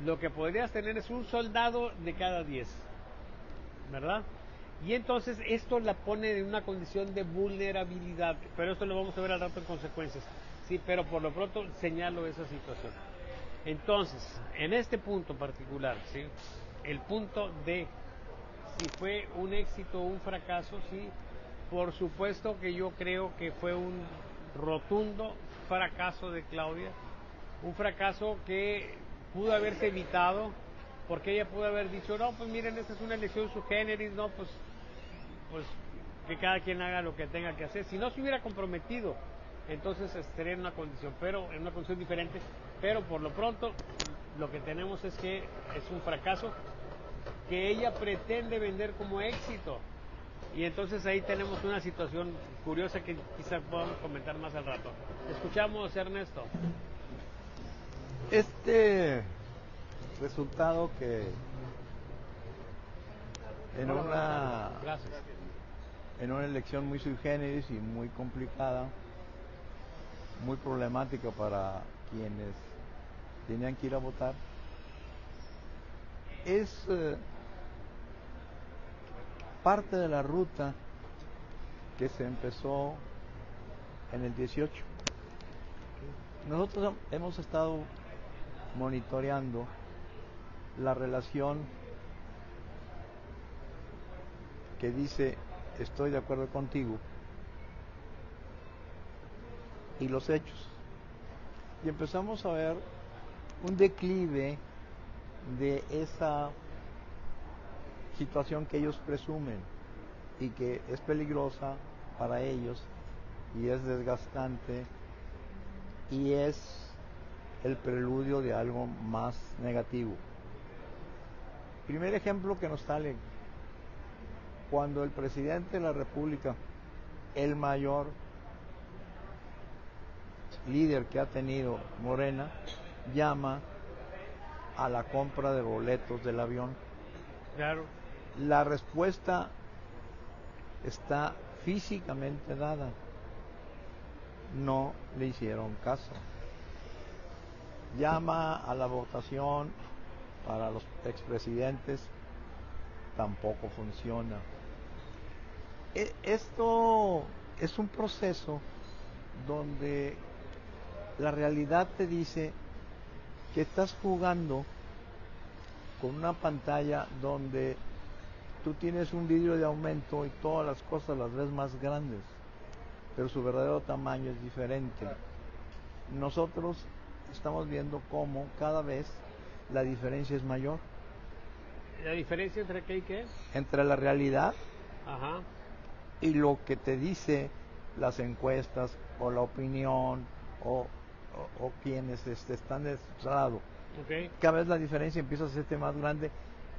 lo que podrías tener es un soldado de cada 10, ¿verdad? Y entonces esto la pone en una condición de vulnerabilidad, pero esto lo vamos a ver al rato en consecuencias, sí, pero por lo pronto señalo esa situación. Entonces, en este punto particular, sí, el punto de si fue un éxito o un fracaso, sí, por supuesto que yo creo que fue un rotundo fracaso de Claudia, un fracaso que pudo haberse evitado, porque ella pudo haber dicho: no, pues miren, esta es una elección sui generis, no, pues que cada quien haga lo que tenga que hacer. Si no se hubiera comprometido, entonces estaría en una condición, pero en una condición diferente, pero por lo pronto lo que tenemos es que es un fracaso que ella pretende vender como éxito, y entonces ahí tenemos una situación curiosa que quizás podamos comentar más al rato. Escuchamos, Ernesto. Este resultado que en una elección muy sui generis y muy complicada, muy problemática para quienes tenían que ir a votar, es parte de la ruta que se empezó en el 18. Nosotros hemos estado monitoreando la relación que dice estoy de acuerdo contigo y los hechos, y empezamos a ver un declive de esa situación que ellos presumen y que es peligrosa para ellos y es desgastante y es el preludio de algo más negativo. Primer ejemplo que nos sale, cuando el presidente de la República, el mayor líder que ha tenido Morena, llama a la compra de boletos del avión. Claro. La respuesta está físicamente dada. No le hicieron caso. Llama a la votación para los expresidentes, tampoco funciona. Esto es un proceso donde la realidad te dice que estás jugando con una pantalla donde tú tienes un vidrio de aumento y todas las cosas las ves más grandes, pero su verdadero tamaño es diferente. Nosotros estamos viendo cómo cada vez la diferencia es mayor. ¿La diferencia entre qué y qué? Entre la realidad Ajá. y lo que te dice las encuestas o la opinión o quienes están de su lado. Okay. Cada vez la diferencia empieza a hacerse más grande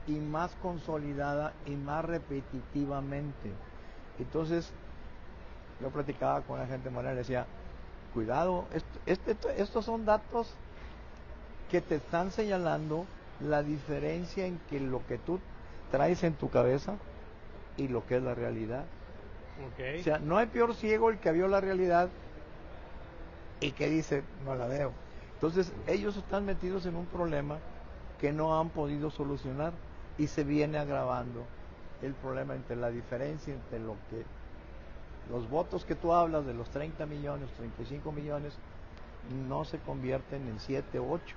y más consolidada y más repetitivamente. Entonces, yo platicaba con la gente morena y decía, cuidado, estos son datos que te están señalando la diferencia en que lo que tú traes en tu cabeza y lo que es la realidad. Okay. O sea, no hay peor ciego el que vio la realidad y que dice, no la veo. Entonces, ellos están metidos en un problema que no han podido solucionar y se viene agravando el problema entre la diferencia entre lo que los votos que tú hablas de los 30 millones, 35 millones, no se convierten en 7, 8.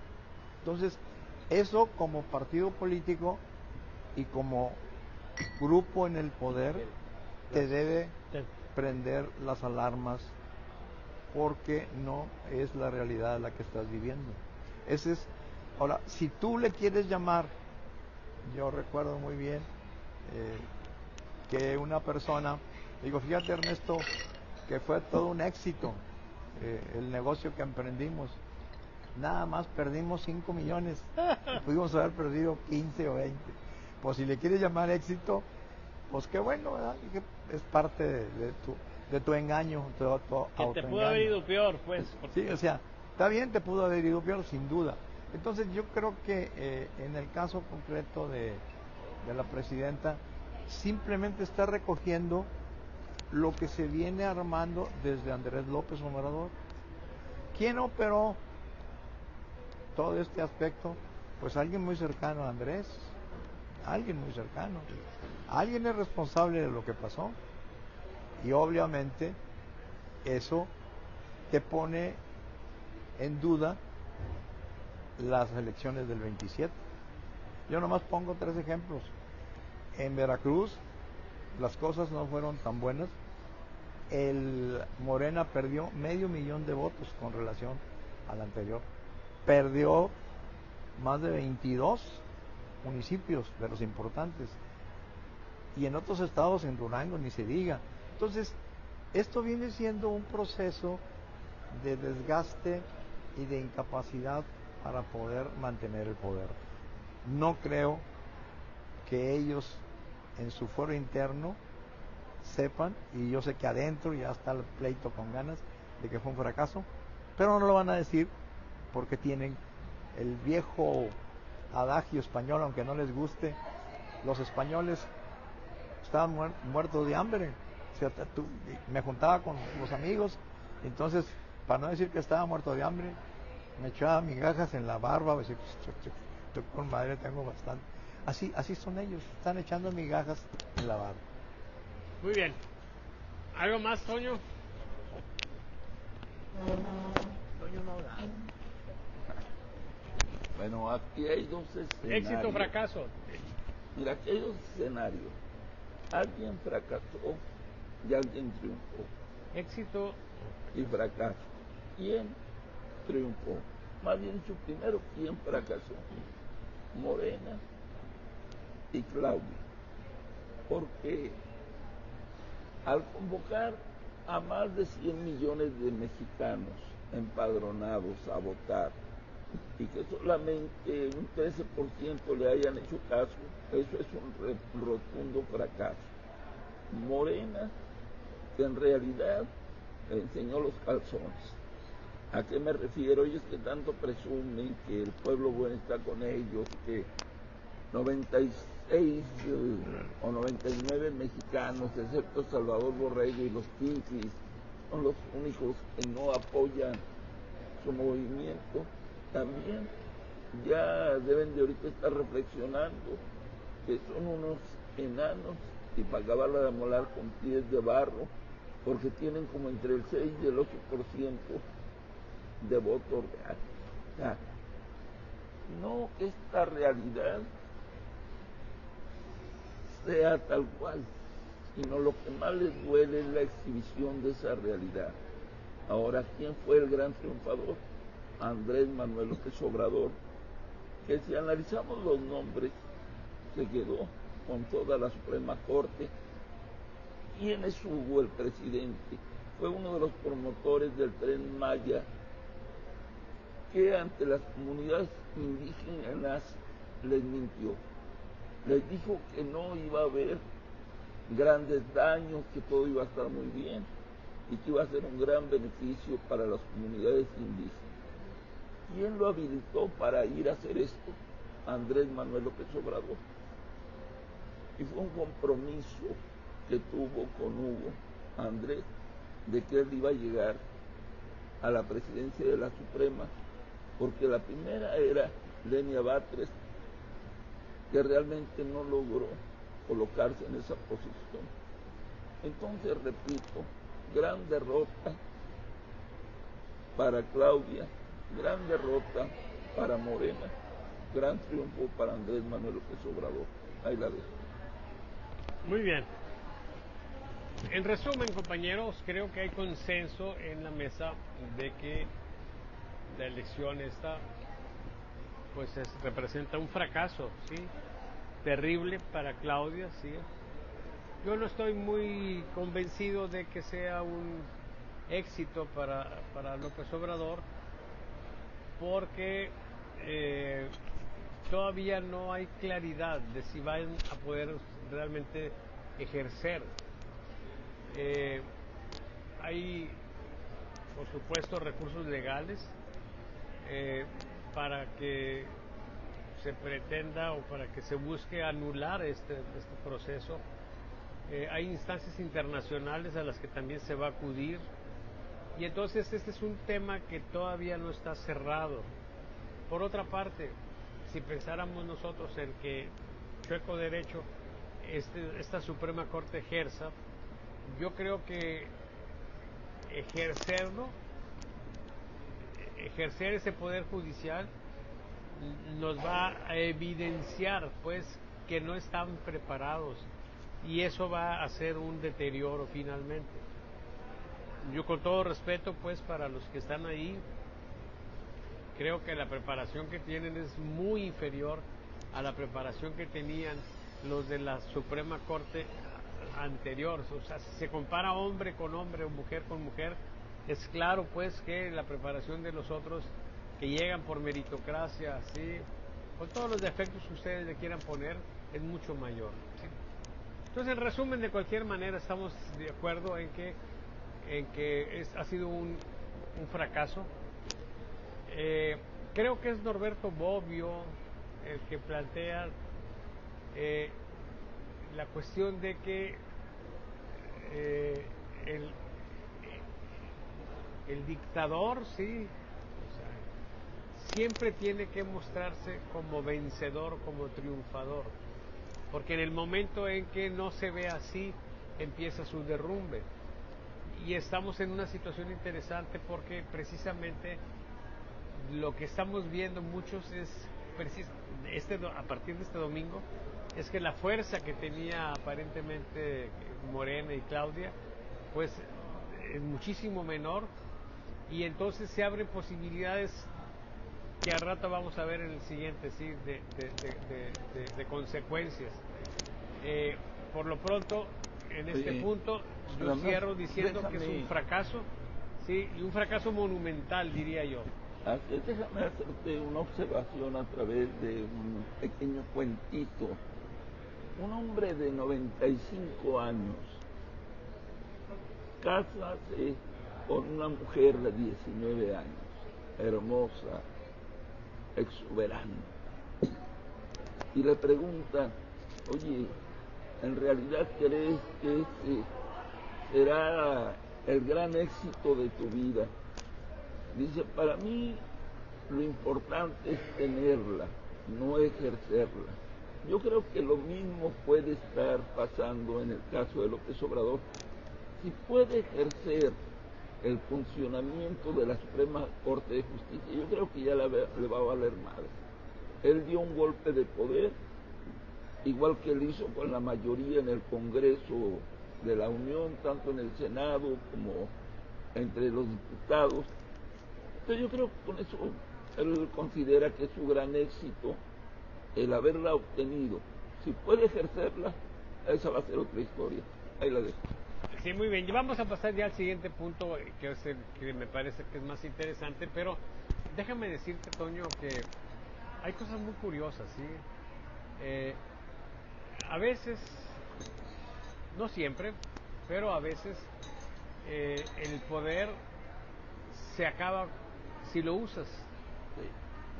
Entonces, eso como partido político y como grupo en el poder te debe prender las alarmas, porque no es la realidad la que estás viviendo. Ese es. Ahora, si tú le quieres llamar, yo recuerdo muy bien que una persona, digo, fíjate Ernesto, que fue todo un éxito el negocio que emprendimos. Nada más perdimos 5 millones, pudimos haber perdido 15 o 20. Pues si le quieres llamar éxito, pues qué bueno, ¿verdad? Es parte de tu engaño, que te pudo haber ido peor, pues. Sí, o sea, está bien, te pudo haber ido peor, sin duda. Entonces yo creo que en el caso concreto de la presidenta, simplemente está recogiendo lo que se viene armando desde Andrés López Obrador. ¿Quién operó todo este aspecto? Pues alguien muy cercano a Andrés, alguien muy cercano. Alguien es responsable de lo que pasó. Y obviamente eso te pone en duda las elecciones del 27. Yo nomás pongo 3 ejemplos. En Veracruz las cosas no fueron tan buenas. El Morena perdió 500,000 de votos con relación al anterior. Perdió más de 22 municipios de los importantes. Y en otros estados, en Durango, ni se diga. Entonces, esto viene siendo un proceso de desgaste y de incapacidad para poder mantener el poder. No creo que ellos en su foro interno sepan, y yo sé que adentro ya está el pleito con ganas de que fue un fracaso, pero no lo van a decir porque tienen el viejo adagio español, aunque no les guste. Los españoles estaban muertos de hambre. O sea, me juntaba con los amigos, entonces, para no decir que estaba muerto de hambre, me echaba migajas en la barba, decía, estoy con madre, tengo bastante. Así son ellos, están echando migajas en la barba. Muy bien. ¿Algo más, Toño? Toño no da. Bueno, aquí hay 2 escenarios. Éxito o fracaso. Mira, aquí hay 2 escenarios. Alguien fracasó y alguien triunfó. Éxito Y fracaso. ¿Quién triunfó? Más bien dicho, primero, ¿quién fracasó? Morena y Claudia. Porque al convocar a más de 100 millones de mexicanos empadronados a votar y que solamente un 13% le hayan hecho caso, eso es un rotundo fracaso. Morena, que en realidad enseñó los calzones. ¿A qué me refiero? Ellos que tanto presumen que el pueblo bueno está con ellos, que 96 o 99 mexicanos, excepto Salvador Borrego y los Pinkies, son los únicos que no apoyan su movimiento, también ya deben de ahorita estar reflexionando que son unos enanos y para acabarla de molar con pies de barro, porque tienen como entre el 6 y el 8% de voto real. O sea, no que esta realidad sea tal cual, sino lo que más les duele es la exhibición de esa realidad. Ahora, ¿quién fue el gran triunfador? Andrés Manuel López Obrador, que si analizamos los nombres, se quedó con toda la Suprema Corte. ¿Quién es Hugo, el presidente? Fue uno de los promotores del Tren Maya, que ante las comunidades indígenas les mintió. Les dijo que no iba a haber grandes daños, que todo iba a estar muy bien y que iba a ser un gran beneficio para las comunidades indígenas. ¿Quién lo habilitó para ir a hacer esto? Andrés Manuel López Obrador. Y fue un compromiso que tuvo con Hugo Andrés de que él iba a llegar a la presidencia de la Suprema, porque la primera era Lenia Batres, que realmente no logró colocarse en esa posición. Entonces, repito, gran derrota para Claudia, gran derrota para Morena, gran triunfo para Andrés Manuel López Obrador. Ahí la dejo. Muy bien. En resumen, compañeros, creo que hay consenso en la mesa de que la elección esta pues representa un fracaso, ¿sí? Terrible para Claudia, ¿sí? Yo no estoy muy convencido de que sea un éxito para López Obrador, porque todavía no hay claridad de si van a poder realmente ejercer. Hay, por supuesto, recursos legales para que se pretenda o para que se busque anular este proceso. Hay instancias internacionales a las que también se va a acudir, y entonces este es un tema que todavía no está cerrado. Por otra parte, si pensáramos nosotros en que chueco derecho esta Suprema Corte ejerza, yo creo que ejercer ese poder judicial nos va a evidenciar pues que no están preparados, y eso va a hacer un deterioro finalmente. Yo, con todo respeto pues para los que están ahí, creo que la preparación que tienen es muy inferior a la preparación que tenían los de la Suprema Corte anterior. O sea, si se compara hombre con hombre o mujer con mujer, es claro pues que la preparación de los otros, que llegan por meritocracia, ¿sí?, con todos los defectos que ustedes le quieran poner, es mucho mayor, ¿sí? Entonces, en resumen, de cualquier manera estamos de acuerdo en que ha sido un fracaso. Creo que es Norberto Bobbio el que plantea la cuestión de que el dictador, sí, o sea, siempre tiene que mostrarse como vencedor, como triunfador, porque en el momento en que no se ve así, empieza su derrumbe. Y estamos en una situación interesante porque precisamente lo que estamos viendo muchos es, a partir de este domingo, es que la fuerza que tenía aparentemente Morena y Claudia, pues es muchísimo menor, y entonces se abren posibilidades que al rato vamos a ver en el siguiente, ¿sí?, de consecuencias. Por lo pronto, en este Sí. punto. Yo Además, cierro diciendo que es déjame- un fracaso, sí, y un fracaso monumental, diría yo. Déjame hacerte una observación a través de un pequeño cuentito. Un hombre de 95 años cásase con una mujer de 19 años, hermosa, exuberante, y le pregunta, oye, ¿en realidad crees que este será el gran éxito de tu vida? Dice, para mí lo importante es tenerla, no ejercerla. Yo creo que lo mismo puede estar pasando en el caso de López Obrador. Si puede ejercer el funcionamiento de la Suprema Corte de Justicia, yo creo que ya le va a valer madre. Él dio un golpe de poder, igual que él hizo con la mayoría en el Congreso de la Unión, tanto en el Senado como entre los diputados. Entonces yo creo que con eso él considera que es su gran éxito el haberla obtenido. Si puede ejercerla, esa va a ser otra historia. Ahí la dejo. Sí, muy bien. Y vamos a pasar ya al siguiente punto, que es el que me parece que es más interesante, pero déjame decirte, Toño, que hay cosas muy curiosas, ¿sí? A veces, no siempre, pero a veces el poder se acaba si lo usas.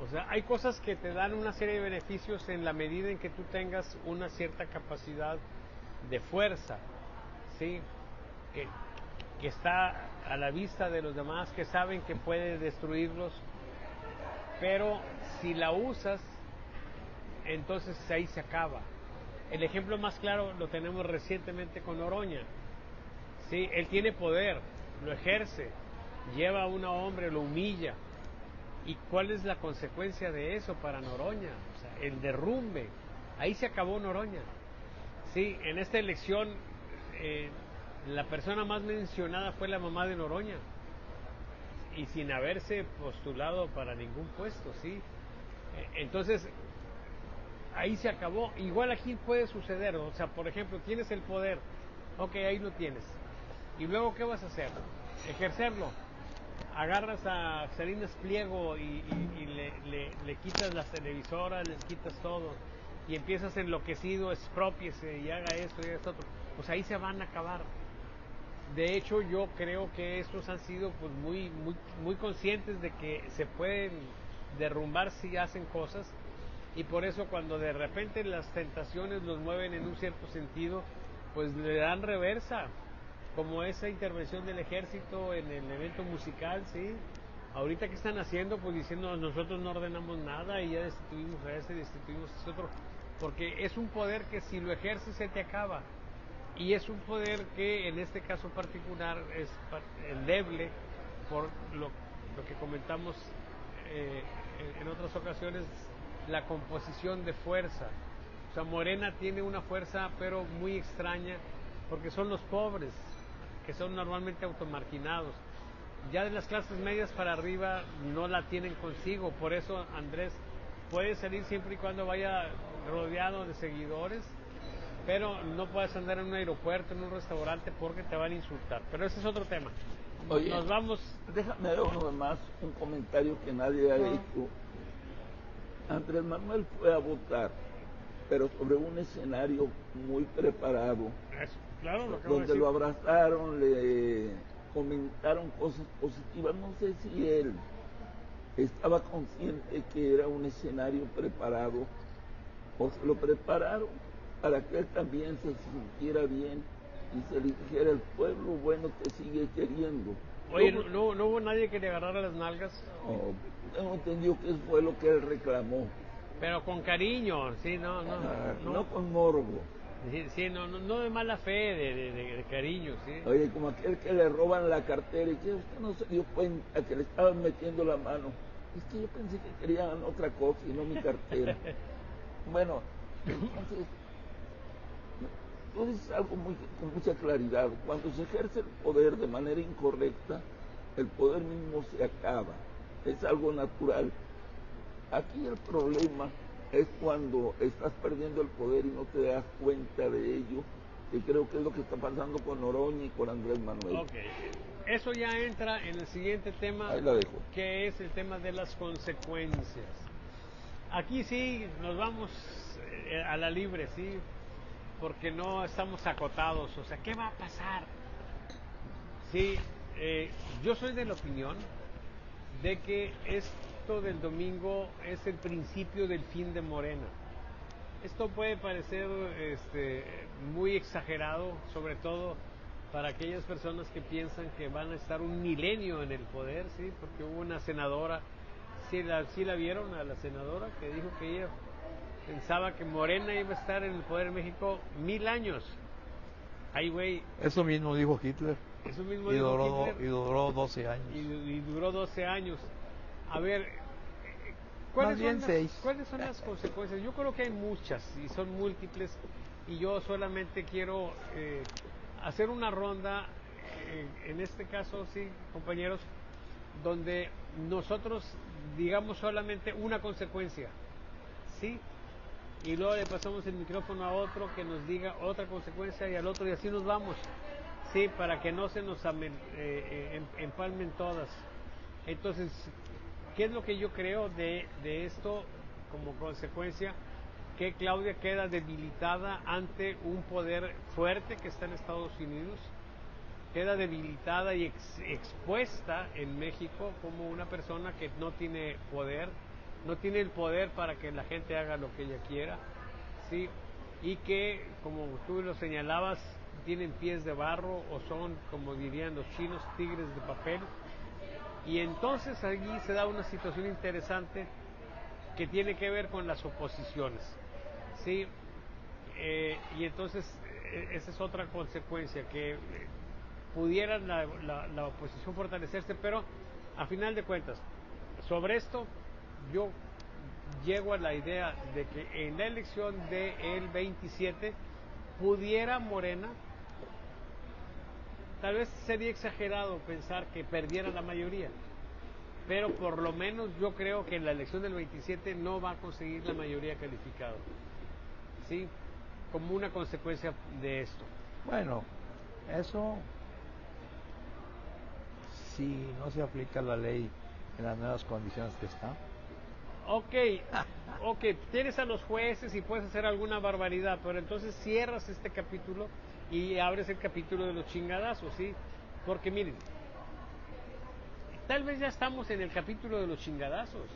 O sea, hay cosas que te dan una serie de beneficios en la medida en que tú tengas una cierta capacidad de fuerza, ¿sí? Que está a la vista de los demás, que saben que puede destruirlos, pero si la usas, entonces ahí se acaba. El ejemplo más claro lo tenemos recientemente con Noroña. ¿Sí? Él tiene poder, lo ejerce, lleva a un hombre, lo humilla. ¿Y cuál es la consecuencia de eso para Noroña? O sea, el derrumbe. Ahí se acabó Noroña. Sí, en esta elección la persona más mencionada fue la mamá de Noroña. Y sin haberse postulado para ningún puesto, ¿sí? Entonces, ahí se acabó. Igual aquí puede suceder. O sea, por ejemplo, tienes el poder. Ok, ahí lo tienes. ¿Y luego qué vas a hacer? Ejercerlo. Agarras a Salinas Pliego y le quitas las televisoras, les quitas todo y empiezas enloquecido, expropiese y haga esto y esto otro, pues ahí se van a acabar. De hecho, yo creo que estos han sido pues muy conscientes de que se pueden derrumbar si hacen cosas, y por eso cuando de repente las tentaciones los mueven en un cierto sentido, pues le dan reversa. Como esa intervención del ejército en el evento musical, ¿sí? Ahorita, ¿qué están haciendo? Pues diciendo, nosotros no ordenamos nada y ya destituimos a ese, destituimos a ese otro. Porque es un poder que si lo ejerces se te acaba. Y es un poder que en este caso particular es endeble por lo que comentamos en otras ocasiones, la composición de fuerza. O sea, Morena tiene una fuerza pero muy extraña porque son los pobres, que son normalmente automarginados. Ya de las clases medias para arriba no la tienen consigo, por eso Andrés puede salir siempre y cuando vaya rodeado de seguidores, pero no puedes andar en un aeropuerto, en un restaurante, porque te van a insultar. Pero ese es otro tema. Oye, Nos vamos. déjame dar uno más, un comentario que nadie ha hecho. Andrés Manuel fue a votar, pero sobre un escenario muy preparado, Claro, lo que donde lo abrazaron, le comentaron cosas positivas. No sé si él estaba consciente que era un escenario preparado o se lo prepararon para que él también se sintiera bien y se le dijera, el pueblo bueno te sigue queriendo. Oye, ¿no hubo nadie que le agarrara las nalgas? No, tengo entendido que eso fue lo que él reclamó. Pero con cariño, sí, No con morbo. Sí, no de mala fe, de cariño, sí. Oye, como aquel que le roban la cartera y que usted no se dio cuenta que le estaban metiendo la mano. Es que yo pensé que querían otra cosa y no mi cartera. Bueno, entonces, tú dices algo con mucha claridad. Cuando se ejerce el poder de manera incorrecta, el poder mismo se acaba. Es algo natural. Aquí el problema es cuando estás perdiendo el poder y no te das cuenta de ello, que creo que es lo que está pasando con Noroña y con Andrés Manuel. Ok, eso ya entra en el siguiente tema, Ahí la dejo. que es el tema de las consecuencias. Aquí sí nos vamos a la libre, sí, porque no estamos acotados. O sea, ¿qué va a pasar? Sí, yo soy de la opinión de que esto del domingo es el principio del fin de Morena. Esto puede parecer muy exagerado, sobre todo para aquellas personas que piensan que van a estar un milenio en el poder, sí, porque hubo una senadora, sí la vieron a la senadora, que dijo que ella pensaba que Morena iba a estar en el poder en México 1000 años. Ay, güey. Eso mismo dijo Hitler. Eso mismo Y dijo duró, Hitler. y duró 12 años. Y duró 12 años. A ver, Más bien 6. ¿cuáles son las consecuencias? Yo creo que hay muchas y son múltiples, y yo solamente quiero hacer una ronda, en este caso, sí, compañeros, donde nosotros digamos solamente una consecuencia, ¿sí? Y luego le pasamos el micrófono a otro que nos diga otra consecuencia, y al otro, y así nos vamos, sí, para que no se nos empalmen todas. Entonces, ¿qué es lo que yo creo de esto como consecuencia? Que Claudia queda debilitada ante un poder fuerte que está en Estados Unidos, queda debilitada y expuesta en México como una persona que no tiene poder, no tiene el poder para que la gente haga lo que ella quiera, ¿sí? Y que, como tú lo señalabas, tienen pies de barro, o son, como dirían los chinos, tigres de papel. Y entonces allí se da una situación interesante que tiene que ver con las oposiciones, ¿sí? Y entonces esa es otra consecuencia, que pudiera la oposición fortalecerse, pero a final de cuentas, sobre esto yo llego a la idea de que en la elección del 27 pudiera Morena, tal vez sería exagerado pensar que perdiera la mayoría, pero por lo menos yo creo que en la elección del 27 no va a conseguir la mayoría calificada, ¿sí? Como una consecuencia de esto. Bueno, eso, si no se aplica la ley en las nuevas condiciones que está. Ok, tienes a los jueces y puedes hacer alguna barbaridad, pero entonces cierras este capítulo y abres el capítulo de los chingadazos, ¿sí? Porque miren, tal vez ya estamos en el capítulo de los chingadazos.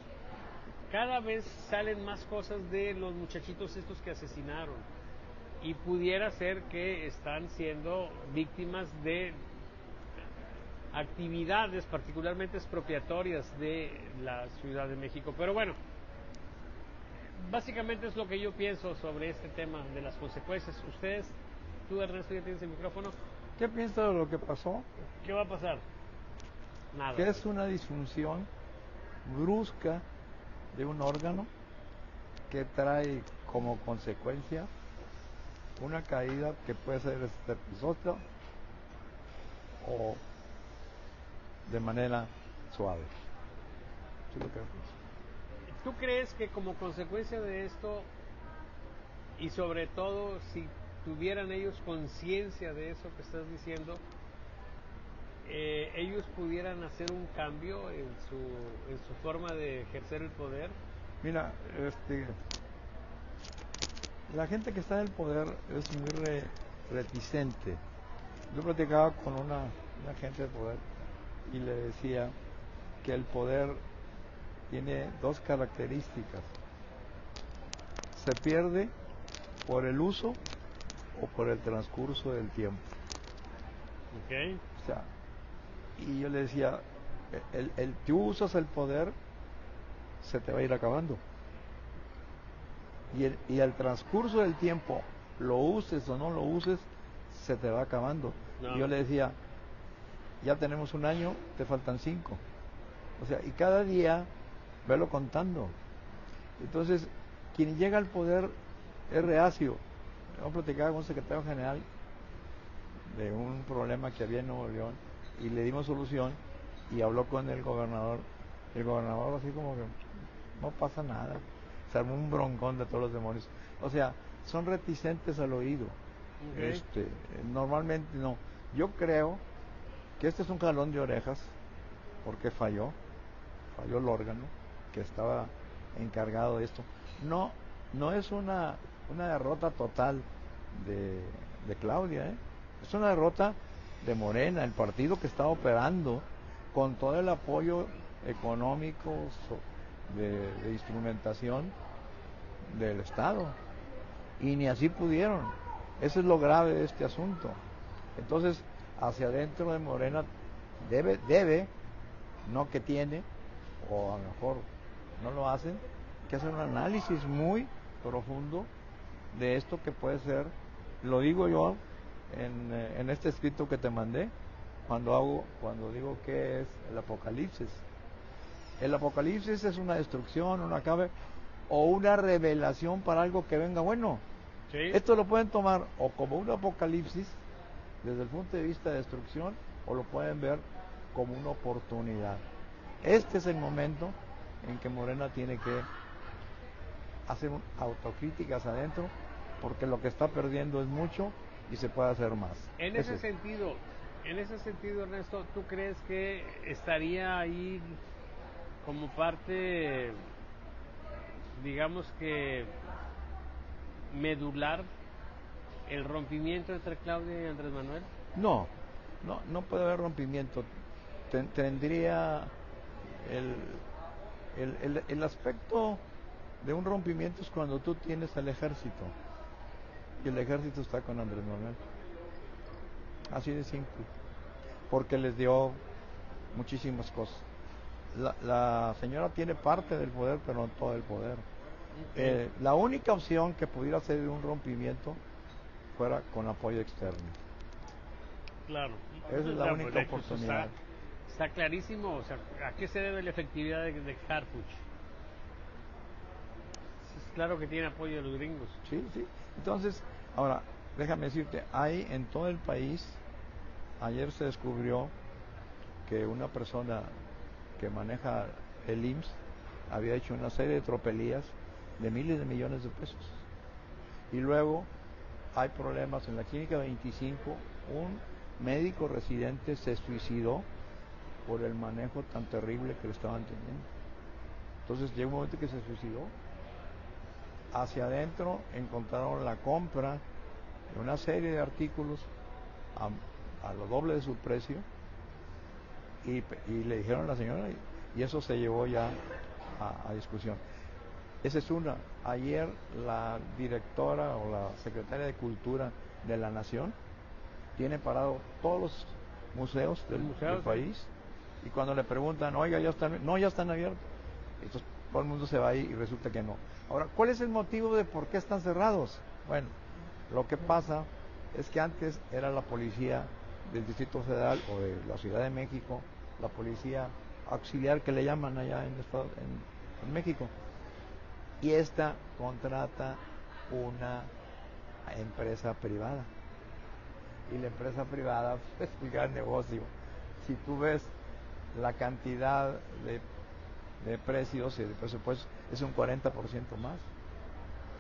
Cada vez salen más cosas de los muchachitos estos que asesinaron, y pudiera ser que están siendo víctimas de actividades particularmente expropiatorias de la Ciudad de México. Pero bueno, básicamente es lo que yo pienso sobre este tema de las consecuencias. Ustedes, tú, Ernesto, ya tienes el micrófono. ¿Qué piensas de lo que pasó? ¿Qué va a pasar? Nada. Que es una disfunción brusca de un órgano que trae como consecuencia una caída que puede ser estrepitosa o de manera suave. Yo lo creo que sí. ¿Tú crees que como consecuencia de esto, y sobre todo si tuvieran ellos conciencia de eso que estás diciendo, ellos pudieran hacer un cambio en su forma de ejercer el poder? Mira, la gente que está en el poder es muy reticente. Yo platicaba con una gente del poder y le decía que el poder tiene dos características: se pierde por el uso o por el transcurso del tiempo. Okay. O sea, y yo le decía, tú usas el poder, se te va a ir acabando. Y el transcurso del tiempo, lo uses o no lo uses, se te va acabando. No. Y yo le decía, ya tenemos 1 año, te faltan 5. O sea, y cada día, velo contando. Entonces, quien llega al poder es reacio. Yo platicaba con un secretario general de un problema que había en Nuevo León y le dimos solución, y habló con el gobernador. El gobernador así como que no pasa nada. Se armó un broncón de todos los demonios. O sea, son reticentes al oído. Ok. Normalmente no. Yo creo que este es un jalón de orejas porque falló el órgano que estaba encargado de esto. No, no es una derrota total de Claudia, ¿eh? Es una derrota de Morena, el partido que está operando con todo el apoyo económico de instrumentación del Estado. Y ni así pudieron. Eso es lo grave de este asunto. Entonces, hacia adentro de Morena debe, no que tiene, o a lo mejor no lo hacen, que hacer un análisis muy profundo de esto que puede ser, lo digo yo en este escrito que te mandé, cuando digo que es el apocalipsis. El apocalipsis es una destrucción, una cabe o una revelación para algo que venga bueno. Sí. Esto lo pueden tomar o como un apocalipsis desde el punto de vista de destrucción, o lo pueden ver como una oportunidad. Este es el momento en que Morena tiene que hacer autocríticas adentro, porque lo que está perdiendo es mucho y se puede hacer más. En ese sentido, Ernesto, ¿tú crees que estaría ahí como parte, digamos que medular, el rompimiento entre Claudia y Andrés Manuel? No puede haber rompimiento. Tendría el aspecto de un rompimiento es cuando tú tienes al ejército y el ejército está con Andrés Manuel. Así de simple. Porque les dio muchísimas cosas. La señora tiene parte del poder, pero no todo el poder. Okay. La única opción que pudiera ser un rompimiento fuera con apoyo externo. Claro. Esa es la única oportunidad. Está clarísimo, o sea, ¿a qué se debe la efectividad de Harfuch? Es claro que tiene apoyo de los gringos. Sí. Entonces, ahora, déjame decirte, hay en todo el país, ayer se descubrió que una persona que maneja el IMSS había hecho una serie de tropelías de miles de millones de pesos. Y luego hay problemas en la clínica 25, un médico residente se suicidó por el manejo tan terrible que le estaban teniendo. Entonces llegó un momento que se suicidó. Hacia adentro encontraron la compra de una serie de artículos a lo doble de su precio y le dijeron a la señora y eso se llevó ya a discusión. Esa es una. Ayer la directora o la secretaria de Cultura de la Nación tiene parado todos los museos del país, y cuando le preguntan, oiga, ya están abiertos. Entonces todo el mundo se va ahí y resulta que no. Ahora, ¿cuál es el motivo de por qué están cerrados? Bueno, lo que pasa es que antes era la policía del Distrito Federal o de la Ciudad de México, la policía auxiliar que le llaman allá en México, y esta contrata una empresa privada, y la empresa privada es un gran negocio. Si tú ves la cantidad de precios y de presupuestos, es un 40% más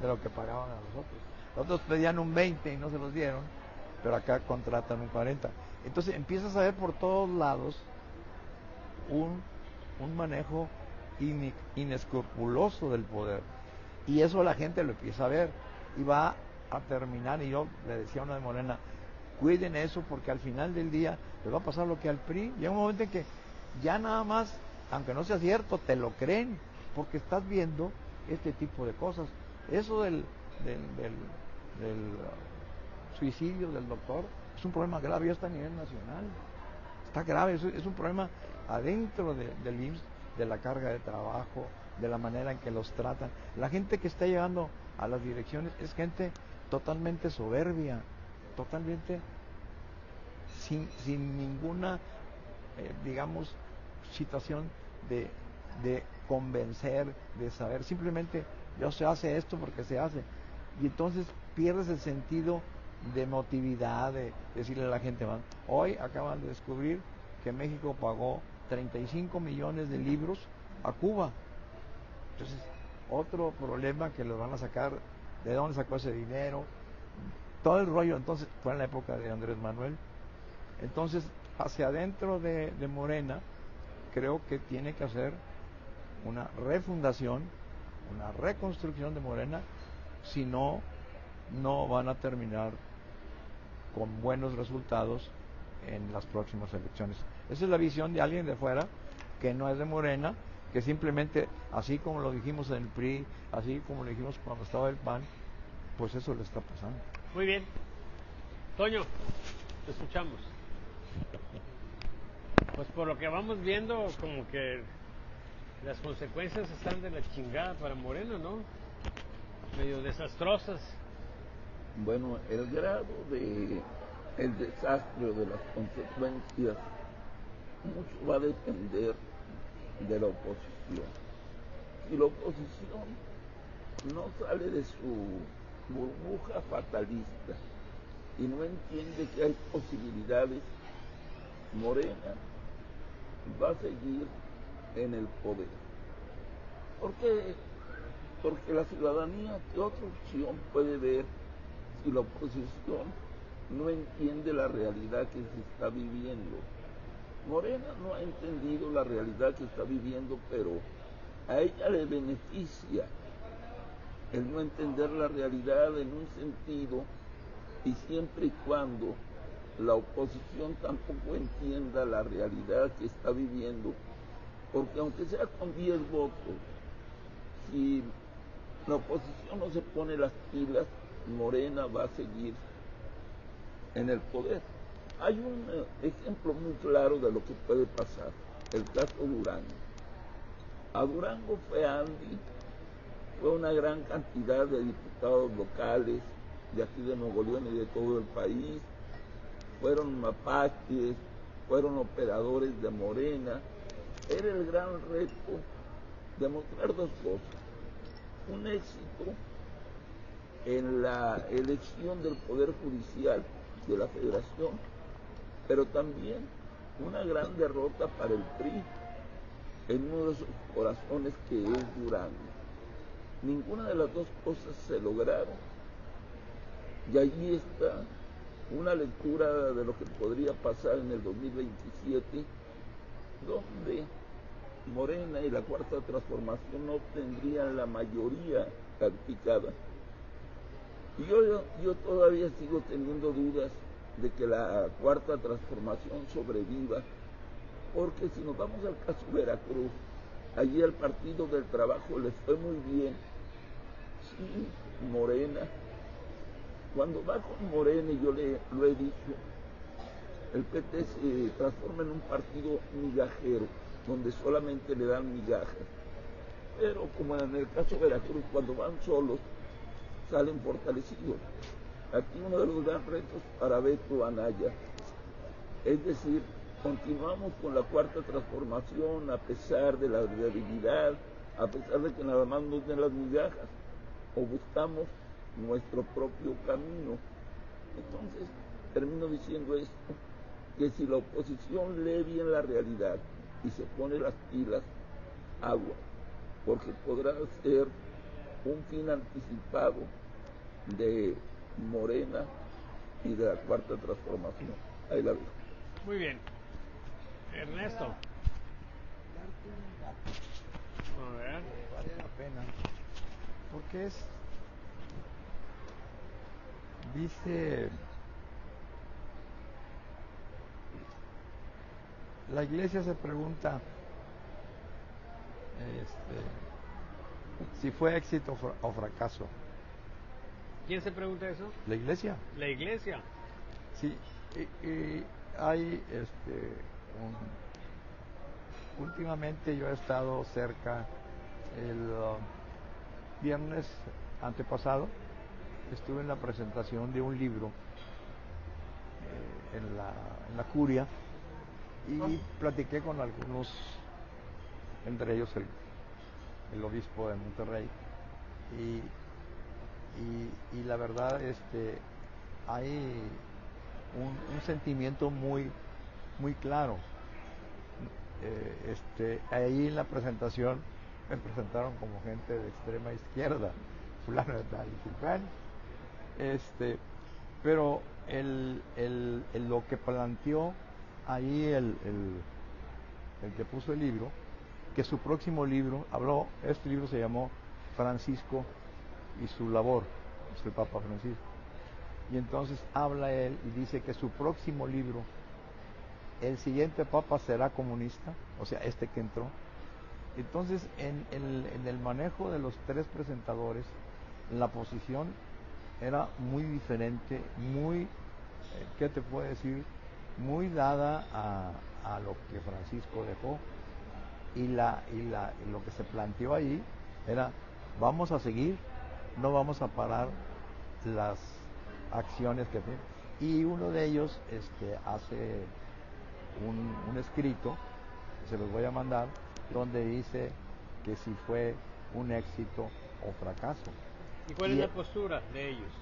de lo que pagaban a nosotros. Nosotros pedían un 20 y no se los dieron, pero acá contratan un 40. Entonces empiezas a ver por todos lados un manejo inescrupuloso del poder, y eso la gente lo empieza a ver y va a terminar. Y yo le decía a una de Morena, cuiden eso, porque al final del día les va a pasar lo que al PRI. Llega un momento en que ya nada más, aunque no sea cierto, te lo creen, porque estás viendo este tipo de cosas. Eso del suicidio del doctor es un problema grave, ya está a nivel nacional. Está grave, es un problema adentro del IMSS, de la carga de trabajo, de la manera en que los tratan. La gente que está llegando a las direcciones es gente totalmente soberbia, totalmente sin ninguna, digamos, situación de convencer, de saber. Simplemente yo se hace esto porque se hace. Y entonces pierdes el sentido de emotividad, de decirle a la gente, hoy acaban de descubrir que México pagó 35 millones de libros a Cuba. Entonces, otro problema que les van a sacar, ¿de dónde sacó ese dinero? todo el rollo entonces fue en la época de Andrés Manuel. Entonces, hacia adentro de Morena, creo que tiene que hacer una refundación, una reconstrucción de Morena, si no, no van a terminar con buenos resultados en las próximas elecciones. Esa es la visión de alguien de fuera, que no es de Morena, que simplemente, así como lo dijimos en el PRI, así como lo dijimos cuando estaba el PAN, pues eso le está pasando. Muy bien. Toño, te escuchamos. Pues por lo que vamos viendo, como que las consecuencias están de la chingada para Moreno, ¿no? Medio desastrosas. Bueno, el grado de el desastre o de las consecuencias mucho va a depender de la oposición. Si la oposición no sale de su burbuja fatalista y no entiende que hay posibilidades, Morena va a seguir en el poder. ¿Por qué? Porque la ciudadanía, ¿qué otra opción puede ver si la oposición no entiende la realidad que se está viviendo? Morena no ha entendido la realidad que está viviendo, pero a ella le beneficia el no entender la realidad en un sentido, y siempre y cuando la oposición tampoco entienda la realidad que está viviendo, porque aunque sea con 10 votos, si la oposición no se pone las pilas, Morena va a seguir en el poder. Hay un ejemplo muy claro de lo que puede pasar, el caso Durango. A Durango fue Andy, fue una gran cantidad de diputados locales de aquí de Nuevo León y de todo el país, fueron mapaches, fueron operadores de Morena. Era el gran reto demostrar dos cosas: un éxito en la elección del Poder Judicial de la Federación, pero también una gran derrota para el PRI en uno de sus corazones, que es Durango. Ninguna de las dos cosas se lograron, y allí está una lectura de lo que podría pasar en el 2027, donde Morena y la Cuarta Transformación no obtendrían la mayoría calificada. Y yo todavía sigo teniendo dudas de que la Cuarta Transformación sobreviva, porque si nos vamos al caso Veracruz, allí el Partido del Trabajo les fue muy bien sin Morena. Cuando va con Morena, y yo lo he dicho, el PT se transforma en un partido migajero, donde solamente le dan migajas. Pero como en el caso de Veracruz, cuando van solos, salen fortalecidos. Aquí uno de los grandes retos para Beto Anaya, es decir, continuamos con la Cuarta Transformación a pesar de la debilidad, a pesar de que nada más nos den las migajas, o buscamos nuestro propio camino. Entonces termino diciendo esto, que si la oposición lee bien la realidad y se pone las pilas, agua, porque podrá ser un fin anticipado de Morena y de la Cuarta Transformación. Ahí la dejo. Muy bien. Ernesto. Darte un dato A ver. que vale la pena, porque dice, la iglesia se pregunta si fue éxito o fracaso. ¿Quién se pregunta eso? La iglesia. La iglesia. Sí, y hay últimamente yo he estado cerca. El viernes antepasado estuve en la presentación de un libro en la curia, y platiqué con algunos, entre ellos el obispo de Monterrey, y la verdad hay un sentimiento muy muy claro. Ahí en la presentación me presentaron como gente de extrema izquierda, fulano de tal y ciclán, Pero lo que planteó ahí el que puso el libro, que su próximo libro, este libro se llamó Francisco y su labor, es el Papa Francisco. Y entonces habla él y dice que su próximo libro, el siguiente Papa será comunista, o sea, este que entró. Entonces, en el manejo de los tres presentadores, la posición era muy diferente, muy, ¿qué te puedo decir? Muy dada a lo que Francisco dejó. Y lo que se planteó ahí era, vamos a seguir, no vamos a parar las acciones que tiene. Y uno de ellos hace un escrito, se los voy a mandar, donde dice que si fue un éxito o fracaso. ¿Y cuál es la postura de ellos?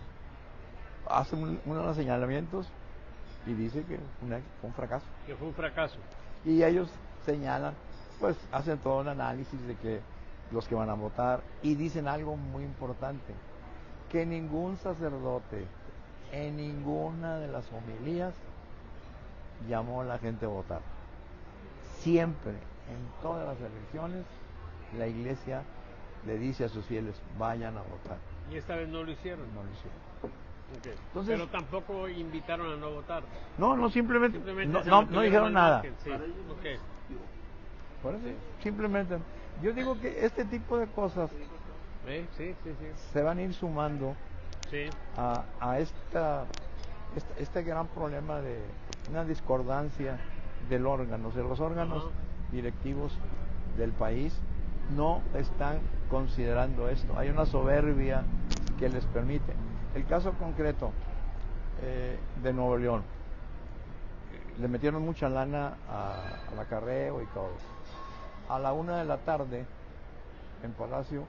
Hace unos señalamientos y dice que fue un fracaso. Que fue un fracaso. Y ellos señalan, pues hacen todo un análisis de que los que van a votar, y dicen algo muy importante, que ningún sacerdote en ninguna de las homilías llamó a la gente a votar. Siempre, en todas las elecciones, la Iglesia le dice a sus fieles, vayan a votar. ¿Y esta vez no lo hicieron? No lo hicieron. Okay. Entonces, pero tampoco invitaron a no votar. No, simplemente no dijeron nada. Sí. Okay. Por eso, simplemente, yo digo que este tipo de cosas Sí. se van a ir sumando sí. a este gran problema de una discordancia de los órganos directivos del país no están considerando esto. Hay una soberbia que les permite. El caso concreto de Nuevo León, le metieron mucha lana al acarreo y todo. A la 1 de la tarde, en Palacio,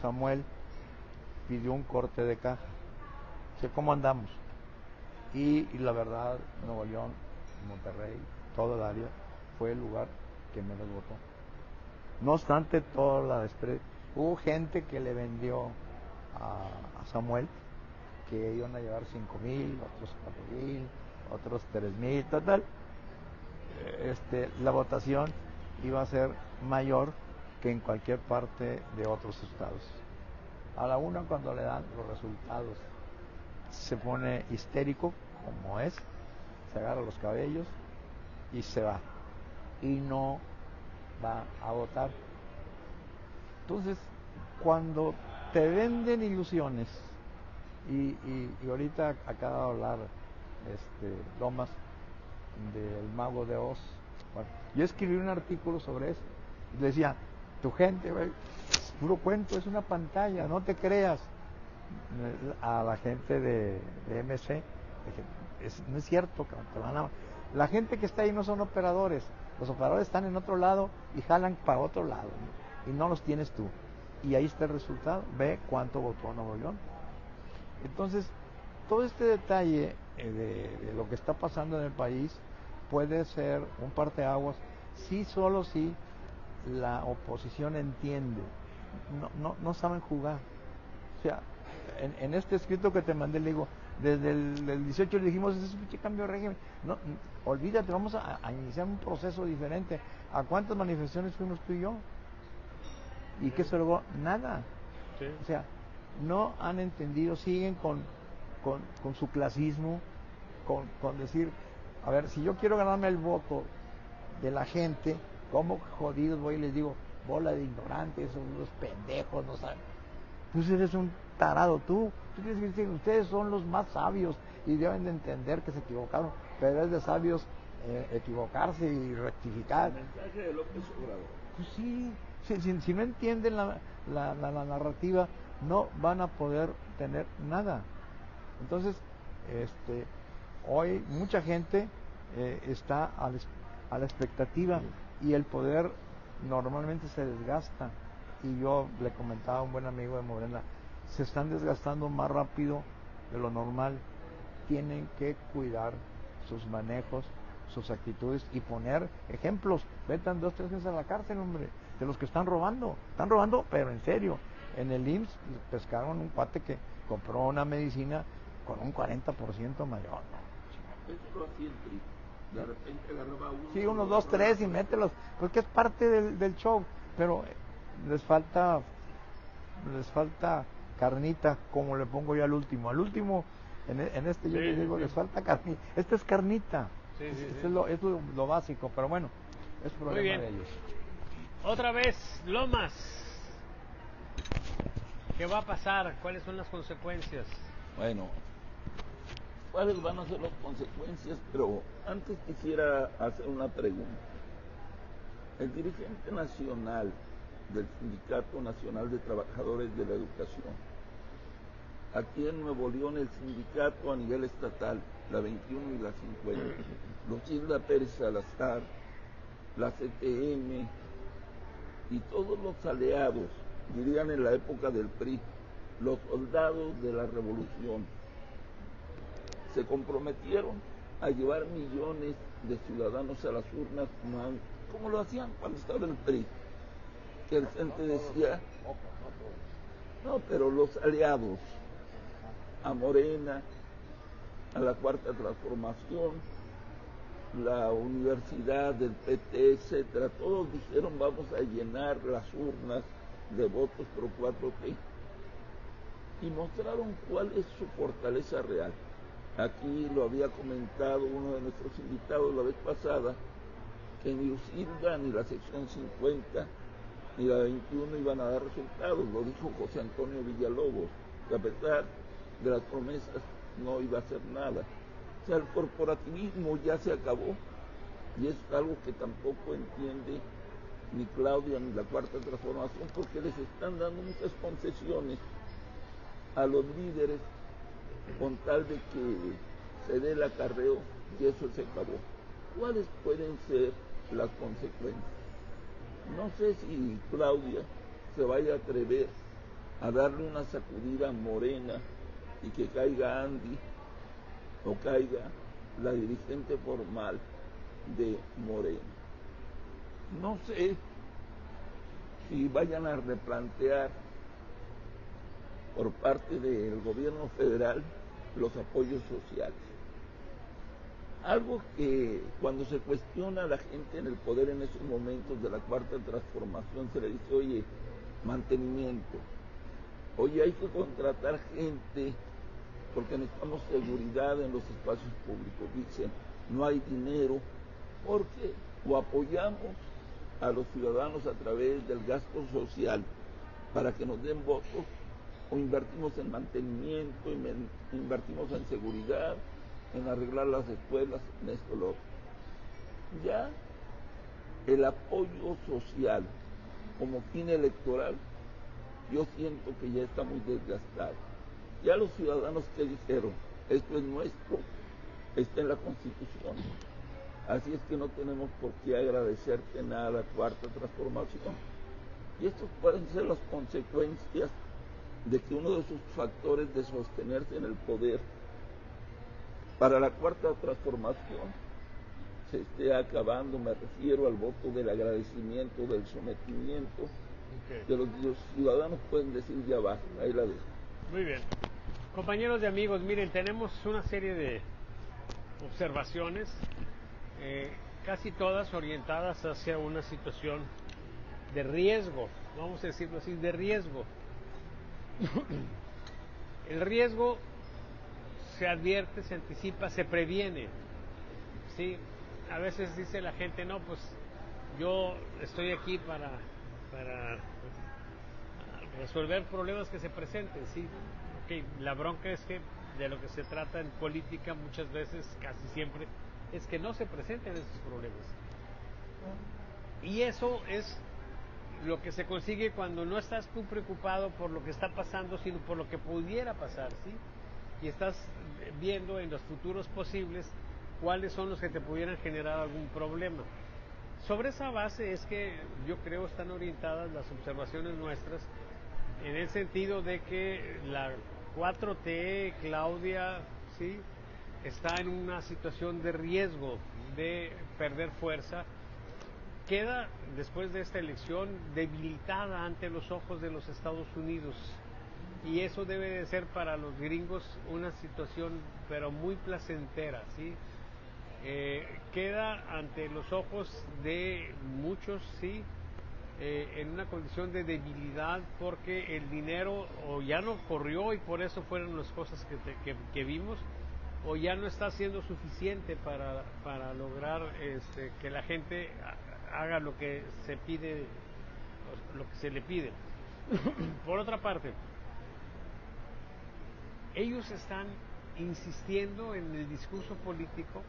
Samuel pidió un corte de caja. Dice, ¿cómo andamos? Y la verdad, Nuevo León, Monterrey, todo el área, fue el lugar que menos votó. No obstante, hubo gente que le vendió a Samuel que iban a llevar 5,000, otros 4,000, otros 3,000, total. La votación iba a ser mayor que en cualquier parte de otros estados. A la 1, cuando le dan los resultados, se pone histérico, como es, se agarra los cabellos y se va. Y no va a votar. Entonces, cuando te venden ilusiones, y ahorita acaba de hablar Lomas del Mago de Oz. Bueno, yo escribí un artículo sobre eso. Le decía, tu gente, es puro cuento, es una pantalla, no te creas. A la gente de MC, no es cierto, la gente que está ahí no son operadores, los operadores están en otro lado y jalan para otro lado, ¿no? Y no los tienes tú. Y ahí está el resultado, ve cuánto votó Nuevo León. Entonces, todo este detalle de lo que está pasando en el país puede ser un parteaguas, solo si la oposición entiende. No saben jugar. O sea, en este escrito que te mandé, le digo, desde el 18 le dijimos, ese es un cambio de régimen. No, olvídate, vamos a iniciar un proceso diferente. ¿A cuántas manifestaciones fuimos tú y yo? ¿Y qué se logró? Nada. Sí. O sea, no han entendido, siguen con su clasismo, con decir, a ver, si yo quiero ganarme el voto de la gente, ¿cómo jodidos voy y les digo, bola de ignorantes, son unos pendejos, no saben? Pues eres un tarado tú tienes que decir, ustedes son los más sabios y deben de entender que se equivocaron, pero es de sabios equivocarse y rectificar. El mensaje de López Obrador. Pues sí, si no entienden la narrativa, no van a poder tener nada. Entonces, hoy mucha gente está a la expectativa y el poder normalmente se desgasta. Y yo le comentaba a un buen amigo de Morena, se están desgastando más rápido de lo normal. Tienen que cuidar sus manejos, sus actitudes y poner ejemplos. Vetan 2, 3 veces a la cárcel, hombre, de los que están robando, pero en serio. En el IMSS pescaron un cuate que compró una medicina con un 40% mayor. Eso lo hacía el PRI. De repente agarraba uno. Sí, unos 2, 3 y mételos, porque es parte del show, pero les falta carnita, como le pongo yo al último. Al último, en este yo Sí, le digo, sí. les falta carnita. Este es carnita. Sí, sí, Este sí. es lo básico, pero bueno, es problema bien. de ellos. Otra vez, Lomas. ¿Qué va a pasar? ¿Cuáles son las consecuencias? Bueno, ¿cuáles van a ser las consecuencias? Pero antes quisiera hacer una pregunta. El dirigente nacional del Sindicato Nacional de Trabajadores de la Educación, aquí en Nuevo León el sindicato a nivel estatal, la 21 y la 50, los Isla Pérez Salazar, la CTM y todos los aliados, dirían en la época del PRI, los soldados de la revolución, se comprometieron a llevar millones de ciudadanos a las urnas, como lo hacían cuando estaba el PRI, que el gente decía, no, pero los aliados, a Morena, a la Cuarta Transformación, la Universidad del PT, etcétera, todos dijeron vamos a llenar las urnas de votos pro 4T y mostraron cuál es su fortaleza real. Aquí lo había comentado uno de nuestros invitados la vez pasada, que ni Usilga ni la sección 50 ni la 21 iban a dar resultados, lo dijo José Antonio Villalobos, que a pesar de las promesas no iba a hacer nada. O sea, el corporativismo ya se acabó y es algo que tampoco entiende ni Claudia ni la Cuarta Transformación, porque les están dando muchas concesiones a los líderes con tal de que se dé el acarreo y eso se acabó. ¿Cuáles pueden ser las consecuencias? No sé si Claudia se vaya a atrever a darle una sacudida a Morena y que caiga Andy o caiga la dirigente formal de Morena. No sé si vayan a replantear por parte del gobierno federal los apoyos sociales. Algo que cuando se cuestiona a la gente en el poder en esos momentos de la Cuarta Transformación se le dice, oye, mantenimiento, oye, hay que contratar gente porque necesitamos seguridad en los espacios públicos. Dicen, no hay dinero porque o apoyamos a los ciudadanos a través del gasto social para que nos den votos, o invertimos en mantenimiento, invertimos en seguridad, en arreglar las escuelas, en esto, lo otro. Ya el apoyo social como fin electoral, yo siento que ya está muy desgastado. Ya los ciudadanos que dijeron, esto es nuestro, está en la Constitución. Así es que no tenemos por qué agradecerte nada, Cuarta Transformación. Y estas pueden ser las consecuencias de que uno de sus factores de sostenerse en el poder para la Cuarta Transformación se esté acabando. Me refiero al voto del agradecimiento, del sometimiento, que los ciudadanos pueden decir ya basta, ahí la dejo. Muy bien. Compañeros y amigos, miren, tenemos una serie de observaciones, casi todas orientadas hacia una situación de riesgo, vamos a decirlo así, de riesgo. El riesgo se advierte, se anticipa, se previene. Sí, a veces dice la gente, no, pues yo estoy aquí para resolver problemas que se presenten. Sí, okay. La bronca es que de lo que se trata en política muchas veces, casi siempre, es que no se presenten esos problemas. Y eso es lo que se consigue cuando no estás tú preocupado por lo que está pasando, sino por lo que pudiera pasar, ¿sí? Y estás viendo en los futuros posibles cuáles son los que te pudieran generar algún problema. Sobre esa base es que yo creo están orientadas las observaciones nuestras, en el sentido de que la 4T, Claudia, ¿sí?, está en una situación de riesgo de perder fuerza. Queda, después de esta elección, debilitada ante los ojos de los Estados Unidos. y eso debe de ser para los gringos una situación pero muy placentera, ¿sí? Queda ante los ojos de muchos, sí, en una condición de debilidad porque el dinero o ya no corrió y por eso fueron las cosas que vimos, o ya no está siendo suficiente para lograr que la gente haga lo que se pide, lo que se le pide. Por otra parte, ellos están insistiendo en el discurso político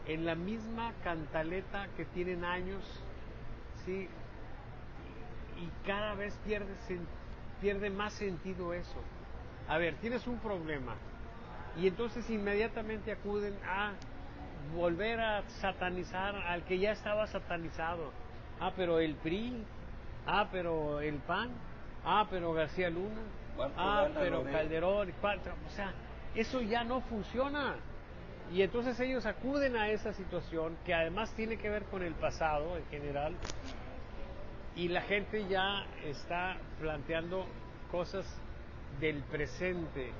en la misma cantaleta que tienen años, ¿sí? Y cada vez pierde más sentido eso. A ver, tienes un problema y entonces inmediatamente acuden a volver a satanizar al que ya estaba satanizado. Ah, pero el PRI, ah, pero el PAN, ah, pero García Luna, ah, pero Calderón, o sea, eso ya no funciona. Y entonces ellos acuden a esa situación que además tiene que ver con el pasado en general, y la gente ya está planteando cosas del presente.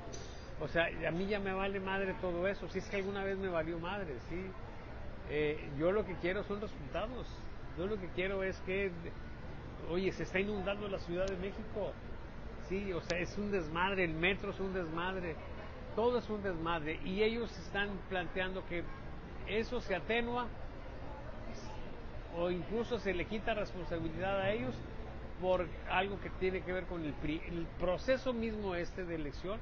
O sea, a mí ya me vale madre todo eso, si es que alguna vez me valió madre, ¿sí? Yo lo que quiero son resultados. Yo lo que quiero es que, oye, se está inundando la Ciudad de México, sí, o sea, es un desmadre, el metro es un desmadre, todo es un desmadre, y ellos están planteando que eso se atenúa o incluso se le quita responsabilidad a ellos por algo que tiene que ver con el PRI. El proceso mismo de elección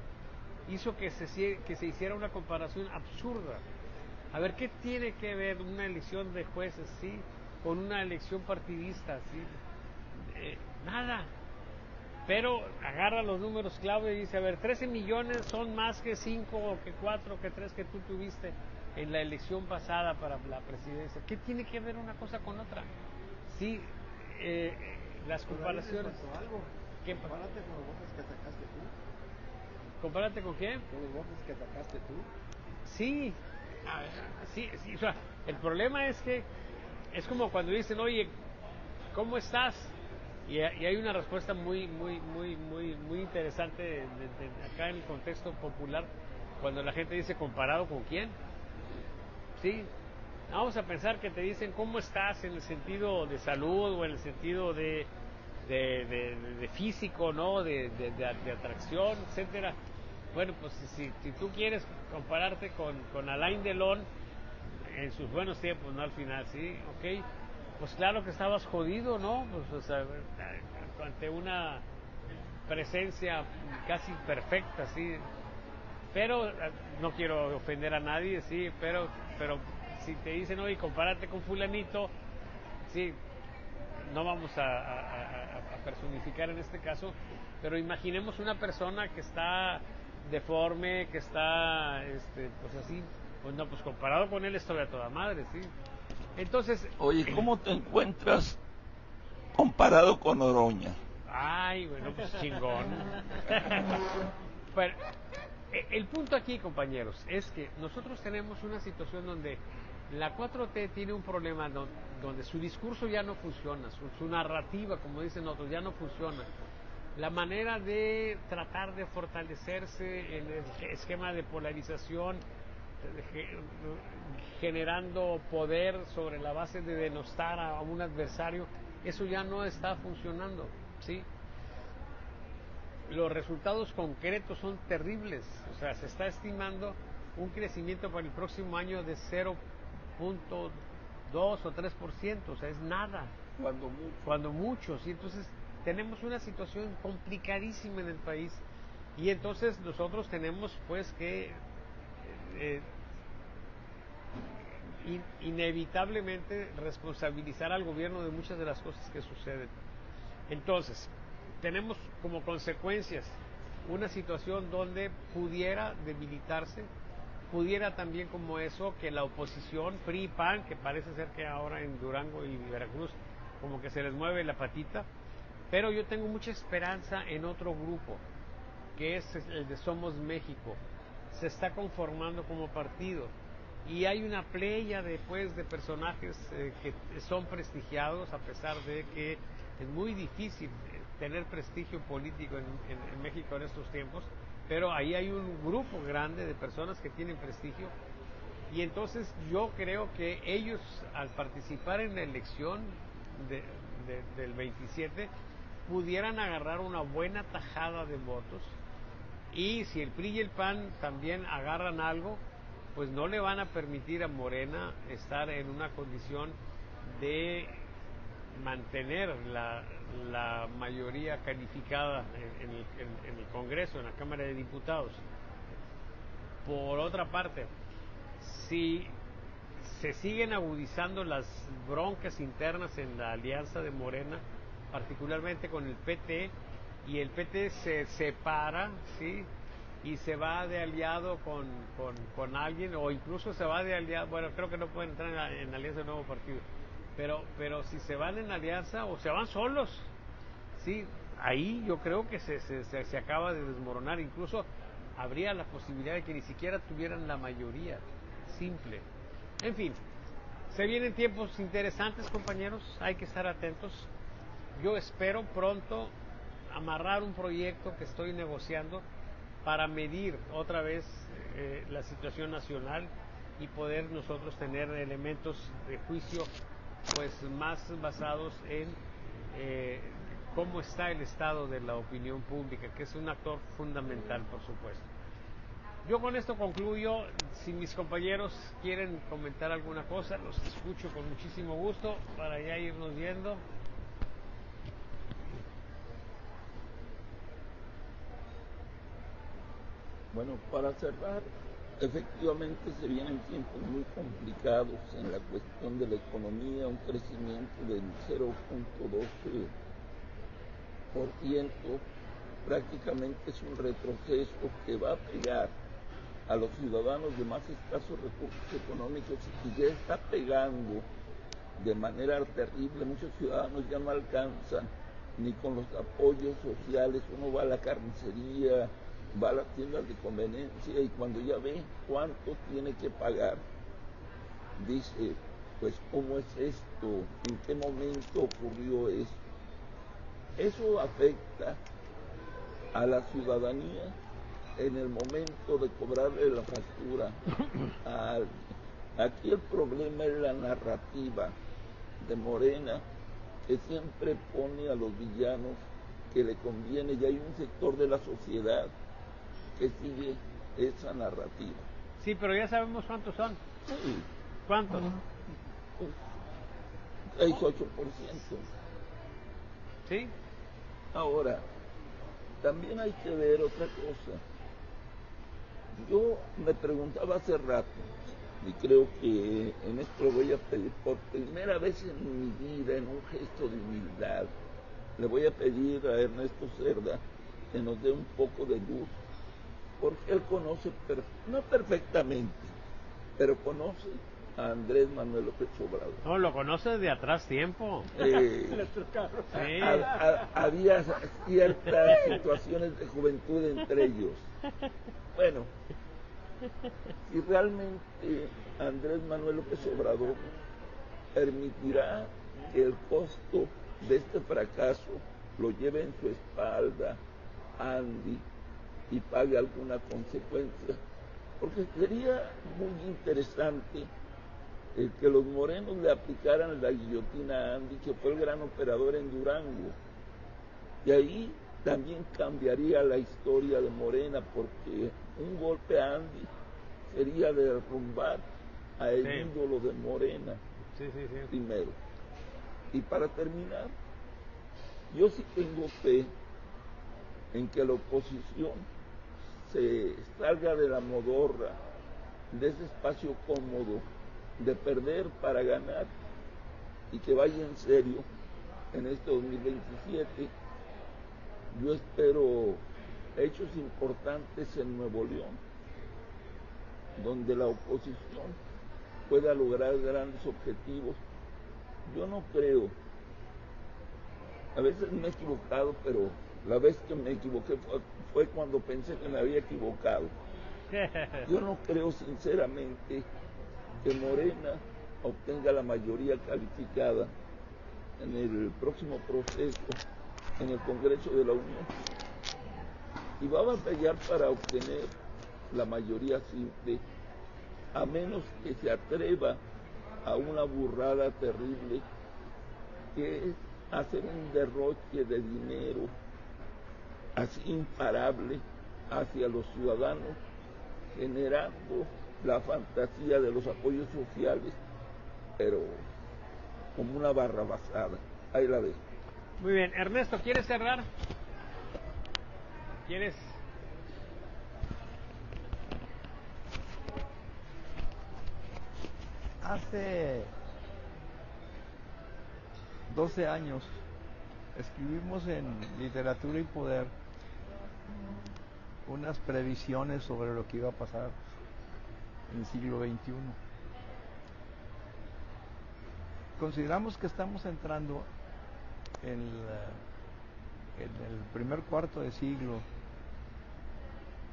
hizo que se hiciera una comparación absurda. A ver, ¿qué tiene que ver una elección de jueces, sí, con una elección partidista, sí? Nada. Pero agarra los números clave y dice, a ver, 13 millones son más que 5 o que 4 que 3 que tú tuviste en la elección pasada para la presidencia. ¿Qué tiene que ver una cosa con otra? Sí, las comparaciones... ¿Qué? Compárate con los votos que atacaste tú. ¿Compárate con quién? Con los votos que atacaste tú. Sí, sí, o sea, el problema es que es como cuando dicen, oye, ¿cómo estás? Y hay una respuesta muy interesante acá en el contexto popular, cuando la gente dice, ¿comparado con quién? Sí, vamos a pensar que te dicen cómo estás en el sentido de salud o en el sentido de físico, ¿no? De atracción, etcétera. Bueno, pues si tú quieres compararte con Alain Delon en sus buenos tiempos, ¿no? Al final, sí, ok, pues claro que estabas jodido, ¿no? Pues, o sea, ante una presencia casi perfecta, sí. Pero no quiero ofender a nadie, sí, pero si te dicen, oye, compárate con fulanito, sí, no vamos a personificar en este caso, pero imaginemos una persona que está deforme, que está, pues así, pues no, pues comparado con él estoy a toda madre, sí. Entonces... Oye, ¿cómo te encuentras comparado con Oroña? Ay, bueno, pues chingón. Pero, el punto aquí, compañeros, es que nosotros tenemos una situación donde la 4T tiene un problema donde su discurso ya no funciona, su narrativa, como dicen otros, ya no funciona. La manera de tratar de fortalecerse en el esquema de polarización, generando poder sobre la base de denostar a un adversario, eso ya no está funcionando, ¿sí? Los resultados concretos son terribles, o sea, se está estimando un crecimiento para el próximo año de 0.2 o 3%, o sea, es nada. Cuando mucho, ¿sí? Entonces tenemos una situación complicadísima en el país, y entonces nosotros tenemos pues que inevitablemente responsabilizar al gobierno de muchas de las cosas que suceden. Entonces, tenemos como consecuencias una situación donde pudiera debilitarse, pudiera también como eso que la oposición PRI y PAN, que parece ser que ahora en Durango y Veracruz como que se les mueve la patita, pero yo tengo mucha esperanza en otro grupo, que es el de Somos México. Se está conformando como partido y hay una playa de personajes que son prestigiados, a pesar de que es muy difícil tener prestigio político en México en estos tiempos, pero ahí hay un grupo grande de personas que tienen prestigio, y entonces yo creo que ellos, al participar en la elección del 27, pudieran agarrar una buena tajada de votos, y si el PRI y el PAN también agarran algo, pues no le van a permitir a Morena estar en una condición de mantener la mayoría calificada en el Congreso, en la Cámara de Diputados. Por otra parte, si se siguen agudizando las broncas internas en la alianza de Morena, particularmente con el PT, y el PT se separa, ¿sí?, y se va de aliado con alguien, o incluso se va de aliado, bueno, creo que no pueden entrar en alianza de nuevo partido, pero si se van en alianza o se van solos, sí, ahí yo creo que se acaba de desmoronar. Incluso habría la posibilidad de que ni siquiera tuvieran la mayoría simple. En fin, se vienen tiempos interesantes, compañeros, hay que estar atentos. Yo espero pronto amarrar un proyecto que estoy negociando para medir otra vez la situación nacional y poder nosotros tener elementos de juicio pues más basados en cómo está el estado de la opinión pública, que es un actor fundamental, por supuesto. Yo con esto concluyo. Si mis compañeros quieren comentar alguna cosa, los escucho con muchísimo gusto para ya irnos viendo. Bueno, para cerrar, efectivamente se vienen tiempos muy complicados en la cuestión de la economía, un crecimiento del 0.12%, prácticamente es un retroceso que va a pegar a los ciudadanos de más escasos recursos económicos y ya está pegando de manera terrible. Muchos ciudadanos ya no alcanzan ni con los apoyos sociales. Uno va a la carnicería, va a las tiendas de conveniencia, y cuando ya ve cuánto tiene que pagar, dice, pues ¿cómo es esto? ¿En qué momento ocurrió esto? Eso afecta a la ciudadanía en el momento de cobrarle la factura a alguien. Aquí el problema es la narrativa de Morena, que siempre pone a los villanos que le conviene, y hay un sector de la sociedad que sigue esa narrativa. Sí, pero ya sabemos cuántos son. Sí. ¿Cuántos? 6-8%. ¿Sí? Ahora, también hay que ver otra cosa. Yo me preguntaba hace rato, y creo que en esto lo voy a pedir por primera vez en mi vida, en un gesto de humildad, le voy a pedir a Ernesto Cerda que nos dé un poco de luz, porque él conoce, no perfectamente, pero conoce a Andrés Manuel López Obrador. No, lo conoce de atrás tiempo. Sí. Había ciertas situaciones de juventud entre ellos. Bueno, si realmente Andrés Manuel López Obrador permitirá que el costo de este fracaso lo lleve en su espalda Andy y pague alguna consecuencia, porque sería muy interesante que los morenos le aplicaran la guillotina a Andy, que fue el gran operador en Durango, y ahí también cambiaría la historia de Morena, porque un golpe a Andy sería derrumbar a el ídolo de Morena. Sí. Primero. Y para terminar, yo sí tengo fe en que la oposición se salga de la modorra, de ese espacio cómodo de perder para ganar, y que vaya en serio en este 2027. Yo espero hechos importantes en Nuevo León, donde la oposición pueda lograr grandes objetivos. Yo no creo, a veces me he equivocado, pero la vez que me equivoqué fue cuando pensé que me había equivocado. Yo no creo sinceramente que Morena obtenga la mayoría calificada en el próximo proceso en el Congreso de la Unión y va a batallar para obtener la mayoría simple, a menos que se atreva a una burrada terrible, que es hacer un derroche de dinero así imparable hacia los ciudadanos, generando la fantasía de los apoyos sociales, pero como una barrabasada. Ahí la dejo. Muy bien, Ernesto, ¿quieres cerrar? ¿Quieres? Hace 12 años escribimos en Literatura y Poder unas previsiones sobre lo que iba a pasar en el siglo XXI. Consideramos que estamos entrando en el primer cuarto de siglo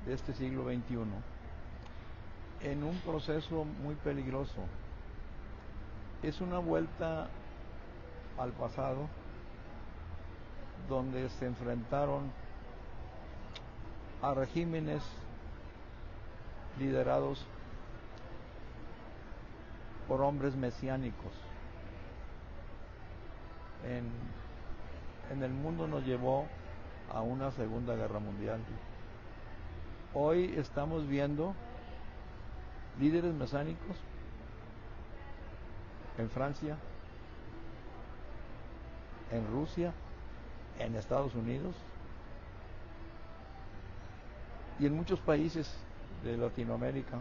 de este siglo XXI en un proceso muy peligroso. Es una vuelta al pasado donde se enfrentaron a regímenes liderados por hombres mesiánicos. En el mundo nos llevó a una Segunda Guerra Mundial. Hoy estamos viendo líderes mesiánicos en Francia, en Rusia, en Estados Unidos y en muchos países de Latinoamérica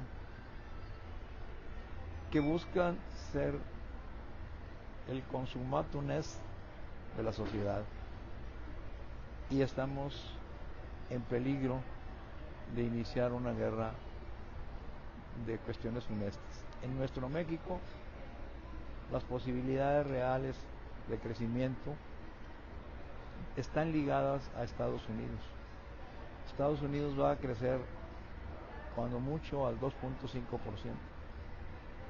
que buscan ser el consumatum est de la sociedad, y estamos en peligro de iniciar una guerra de cuestiones funestas. En nuestro México, las posibilidades reales de crecimiento están ligadas a Estados Unidos. Estados Unidos va a crecer cuando mucho al 2.5%.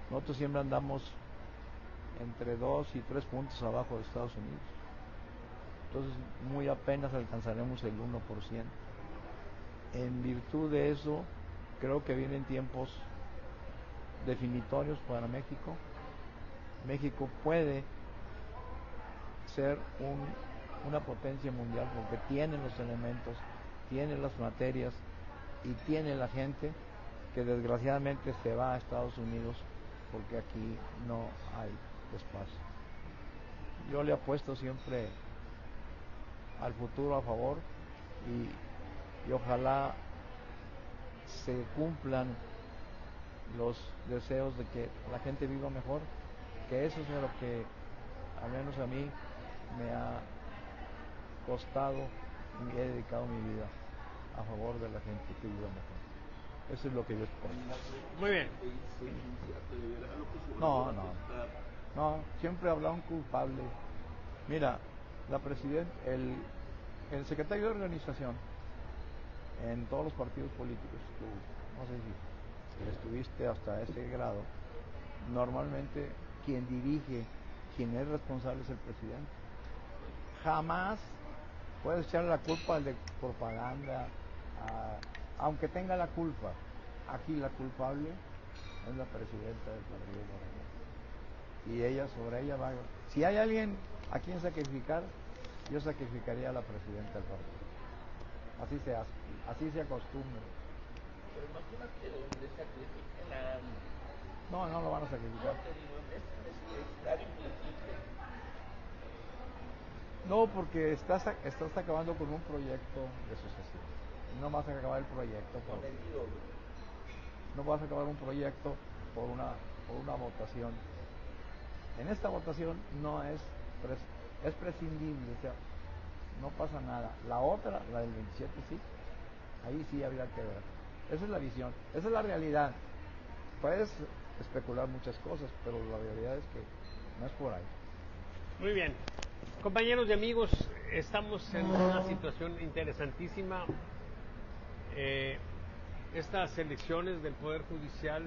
Nosotros siempre andamos entre 2 y 3 puntos abajo de Estados Unidos. Entonces, muy apenas alcanzaremos el 1%. En virtud de eso, creo que vienen tiempos definitorios para México. México puede ser una potencia mundial porque tiene los elementos, tiene las materias y tiene la gente, que desgraciadamente se va a Estados Unidos porque aquí no hay espacio. Yo le apuesto siempre al futuro a favor y ojalá se cumplan los deseos de que la gente viva mejor, que eso es lo que al menos a mí me ha costado y he dedicado mi vida a favor de la gente que viva mejor. Eso es lo que yo espero. Muy bien. No, siempre habrá un culpable. Mira, la presidenta, el secretario de organización en todos los partidos políticos, tú, no sé si estuviste hasta ese grado, normalmente quien dirige, quien es responsable es el presidente. Jamás puedes echarle la culpa al de propaganda, aunque tenga la culpa. Aquí la culpable es la presidenta del Partido Moreno. Y ella, sobre ella va. Si hay alguien a quien sacrificar, yo sacrificaría a la presidenta del partido. Así se hace, así se acostumbra. Pero imagínate donde sacrifiquen a alguien. No lo van a sacrificar. No te digo, en este escenario imposible. No, porque estás acabando con un proyecto de sucesión. No vas a acabar el proyecto no vas a acabar un proyecto por una votación. En esta votación no es prescindible, o sea, no pasa nada. La otra, la del 27, sí, ahí sí habría que ver. Esa es la visión, esa es la realidad. Puedes especular muchas cosas, pero la realidad es que no es por ahí. Muy bien. Compañeros y amigos, estamos en una situación interesantísima. Estas elecciones del Poder Judicial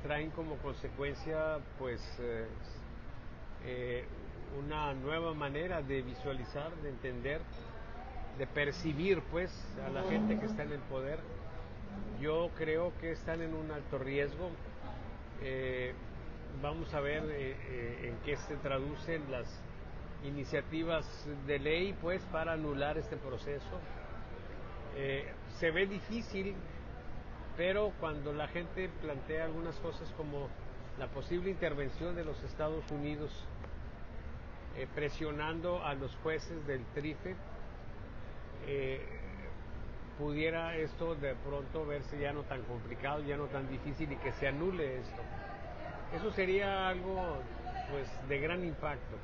traen como consecuencia pues una nueva manera de visualizar, de entender, de percibir pues a la gente que está en el poder. Yo creo que están en un alto riesgo. Vamos a ver en qué se traducen las iniciativas de ley pues para anular este proceso. Se ve difícil, pero cuando la gente plantea algunas cosas como la posible intervención de los Estados Unidos presionando a los jueces del TRIFE, pudiera esto de pronto verse ya no tan complicado, ya no tan difícil y que se anule esto. Eso sería algo pues de gran impacto.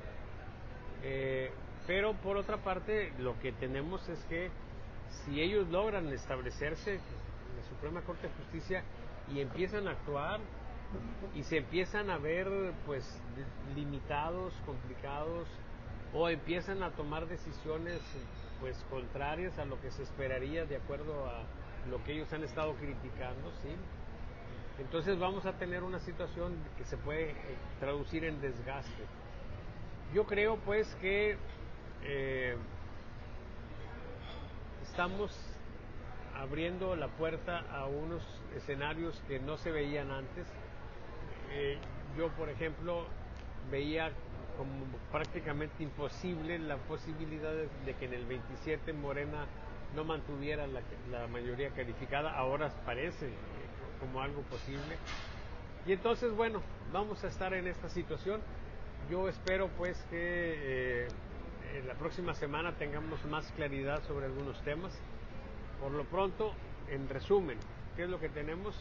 Pero por otra parte lo que tenemos es que si ellos logran establecerse en la Suprema Corte de Justicia y empiezan a actuar y se empiezan a ver pues limitados, complicados, o empiezan a tomar decisiones pues contrarias a lo que se esperaría de acuerdo a lo que ellos han estado criticando, ¿sí? Entonces vamos a tener una situación que se puede traducir en desgaste. Yo creo pues que estamos abriendo la puerta a unos escenarios que no se veían antes. Yo, por ejemplo, veía como prácticamente imposible la posibilidad de que en el 27 Morena no mantuviera la mayoría calificada. Ahora parece como algo posible. Y entonces, bueno, vamos a estar en esta situación. Yo espero pues que en la próxima semana tengamos más claridad sobre algunos temas. Por lo pronto, en resumen, ¿qué es lo que tenemos?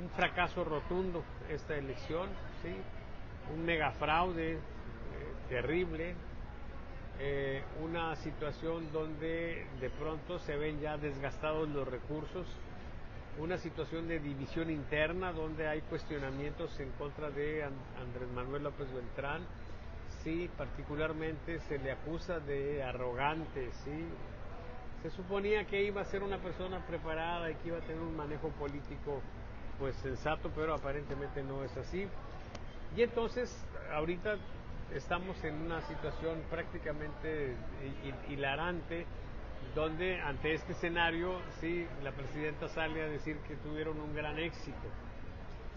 Un fracaso rotundo esta elección, ¿sí? Un megafraude terrible, una situación donde de pronto se ven ya desgastados los recursos, una situación de división interna donde hay cuestionamientos en contra de Andrés Manuel López Beltrán, sí, particularmente se le acusa de arrogante, sí. Se suponía que iba a ser una persona preparada y que iba a tener un manejo político pues sensato, pero aparentemente no es así. Y entonces ahorita estamos en una situación prácticamente hilarante, donde ante este escenario, sí, la presidenta sale a decir que tuvieron un gran éxito.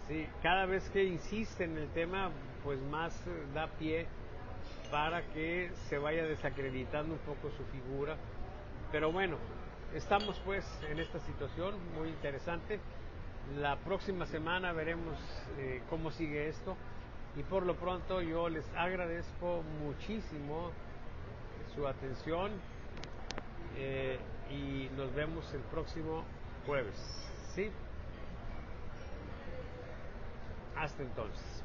Sí, cada vez que insiste en el tema, pues más da pie para que se vaya desacreditando un poco su figura. Pero bueno, estamos pues en esta situación muy interesante. La próxima semana veremos cómo sigue esto. Y por lo pronto yo les agradezco muchísimo su atención y nos vemos el próximo jueves. ¿Sí? Hasta entonces.